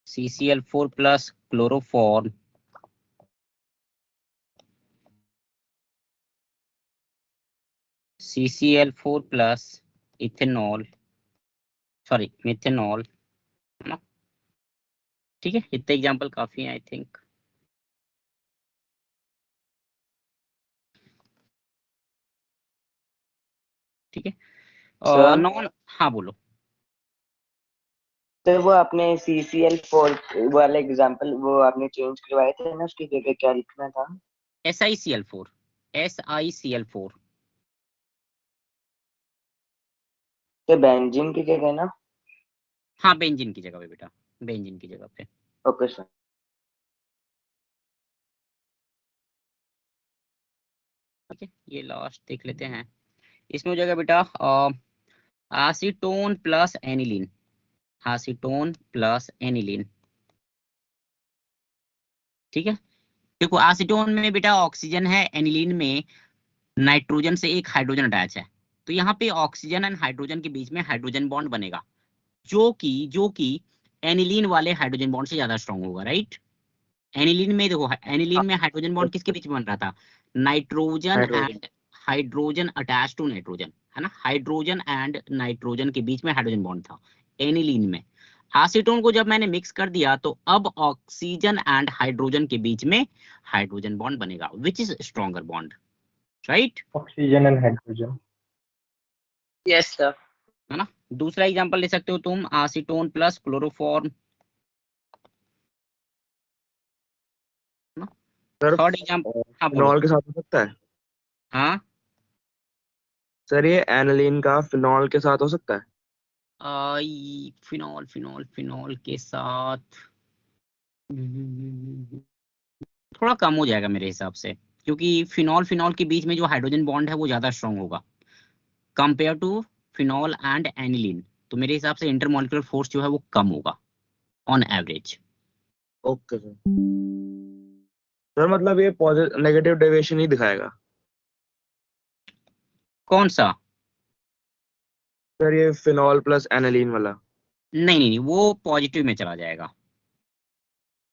CCl4 plus chloroform, CCl4 plus ethanol, sorry methanol, है ना। ठीक है, इतने एग्जांपल काफी हैं आई थिंक। ठीक है, सर नॉन, हाँ बोलो। सर वो आपने CCl4 वाला एग्जांपल वो आपने चेंज करवाए थे ना, उसकी जगह क्या लिखना था? SiCl4, SiCl4, तो बेंजीन की जगह ना? हाँ बेंजीन की जगह पे बेटा, बेंजीन की जगह पे। Okay sir. ठीक है, ये लास्ट देख लेते हैं, इसमें हो जाएगा बेटा acetone plus aniline, acetone plus aniline. ठीक है, देखो एसीटोन में बेटा ऑक्सीजन है, एनिलीन में नाइट्रोजन से एक हाइड्रोजन अटैच है, तो यहाँ पे ऑक्सीजन एंड हाइड्रोजन के बीच में हाइड्रोजन बॉन्ड बनेगा, जो कि एनिलीन वाले हाइड्रोजन बॉन्ड से ज्यादा स्ट्रांग होगा, राइट। एनिलीन में देखो, एनिलीन में हाइड्रोजन बॉन्ड किसके बीच में बन रहा था, nitrogen hydrogen. And hydrogen attach to nitrogen, है ना, हाइड्रोजन एंड नाइट्रोजन के बीच में हाइड्रोजन बॉन्ड था एनिलीन में। एसीटोन को जब मैंने मिक्स कर दिया तो अब ऑक्सीजन एंड हाइड्रोजन के बीच में हाइड्रोजन बॉन्ड बनेगा, which is stronger bond, right. Oxygen and hydrogen. Yes sir. है ना, दूसरा एग्जांपल ले सकते हो तुम, acetone plus chloroform, sir third example, हाँ बोलो। फिनॉल के साथ हो सकता है? हाँ, सर ये एनालिन का फिनॉल के साथ हो सकता है? फिनॉल फिनॉल फिनॉल के साथ थोड़ा कम हो जाएगा मेरे हिसाब से, क्योंकि फिनॉल फिनॉल के बीच में जो हाइड्रोजन बॉन्ड है वो ज्यादा स्ट्रांग होगा compare to phenol and aniline, तो मेरे हिसाब से इंटरमॉलिक्यूलर फोर्स जो है वो कम होगा on average. Okay sir. Sir मतलब ये पॉजिटिव नेगेटिव डेविएशन ही दिखाएगा? कौन सा? सर ये फिनॉल प्लस एनालिन वाला? नहीं नहीं नहीं, वो पॉजिटिव में चला जाएगा।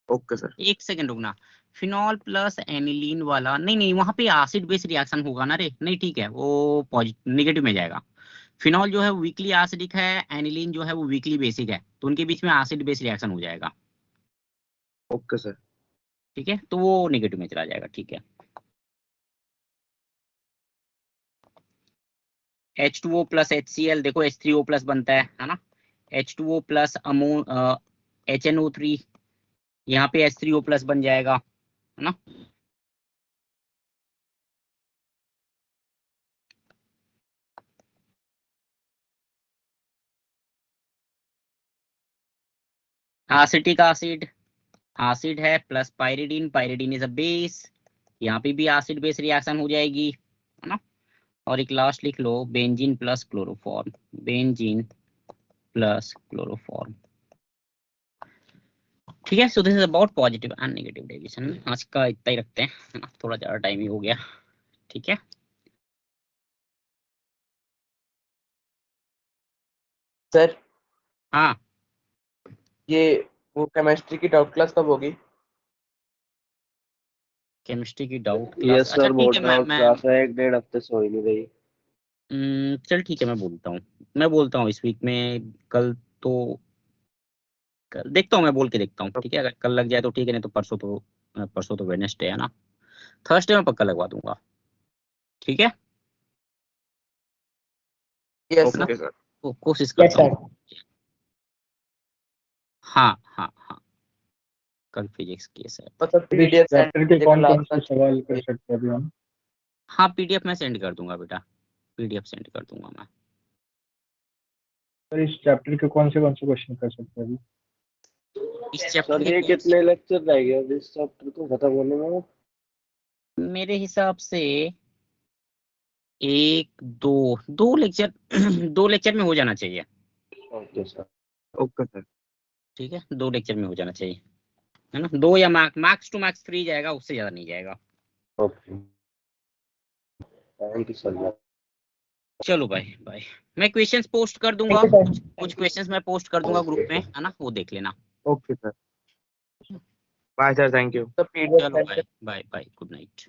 Okay sir. एक सेकंड रुकना, फिनॉल प्लस एनिलीन वाला नहीं नहीं, वहां पे एसिड बेस रिएक्शन होगा ना रे, नहीं ठीक है, वो पॉजिटिव नेगेटिव में जाएगा। फिनॉल जो है वो वीकली एसिडिक है, एनिलीन जो है वो वीकली बेसिक है, तो उनके बीच में एसिड बेस रिएक्शन हो जाएगा। Okay sir. ठीक है, तो वो नेगेटिव में चला जाएगा। ठीक है, H2O प्लस HCl, देखो H3O प्लस बनता है ना, H2O प्लस HNO3, यहाँ पे H3O प्लस बन जाएगा, है ना। एसिटिक एसिड है plus pyridine, pyridine is a base, यहाँ पे भी एसिड बेस रिएक्शन हो जाएगी, है ना। और एक लास्ट लिख लो, benzene plus chloroform, benzene plus chloroform. ठीक है, so this is about positive and negative deviation. आज का इतना ही रखते हैं, है ना, थोड़ा ज्यादा टाइम ही हो गया। ठीक है सर हाँ, ये वो केमिस्ट्री की डाउट क्लास कब होगी? केमिस्ट्री की डाउट यस क्लास, अच्छा सर, ठीक बहुत है। डाउट क्लास है, 1-1.5 हफ्ते से हो ही नहीं रही। चल ठीक है, मैं बोलता हूँ इस वीक में, कल तो देखता हूँ, मैं बोल के देखता हूँ। ठीक है, अगर कल लग जाए तो ठीक है, नहीं तो परसों तो वेडनेसडे है ना, थर्सडे में पक्का लगवा दूंगा। ठीक है यस ना, ओके सर। कोशिश यस करता सर। हूँ। हाँ, कल फिजिक्स की है। मतलब पीडीएफ सेंड चैप्टर के कौन कौन से कर सवाल कर सकते हैं अभी हम? हाँ, पीडीएफ मैं सेंड कर दूंगा बेटा, पीडीएफ सेंड कर दूंगा मैं। सर इस चैप्टर के कौन से क्वेश्चन कर सकते हैं अभी? इस चैप्टर सर के ये कितने लेक्चर रह गए इस चैप्टर को खत्म होने में? मेरे हिसाब से एक दो लेक्चर 2 लेक्चर में हो जाना चाहिए। Okay sir. Okay sir. ठीक है, 2 लेक्चर में हो जाना चाहिए, है ना। 2 या मैक्स टू मैक्स 3 जाएगा, उससे ज्यादा नहीं जाएगा। Okay, thank you sir. चलो भाई बाय। मैं क्वेश्चंस पोस्ट कर दूंगा, थैंक यू सर। कुछ क्वेश्चंस मैं पोस्ट कर दूंगा ग्रुप में, है ना, वो देख लेना। Okay sir, bye sir, thank you. तो पीडीएफ चलो send bye bye bye, good night.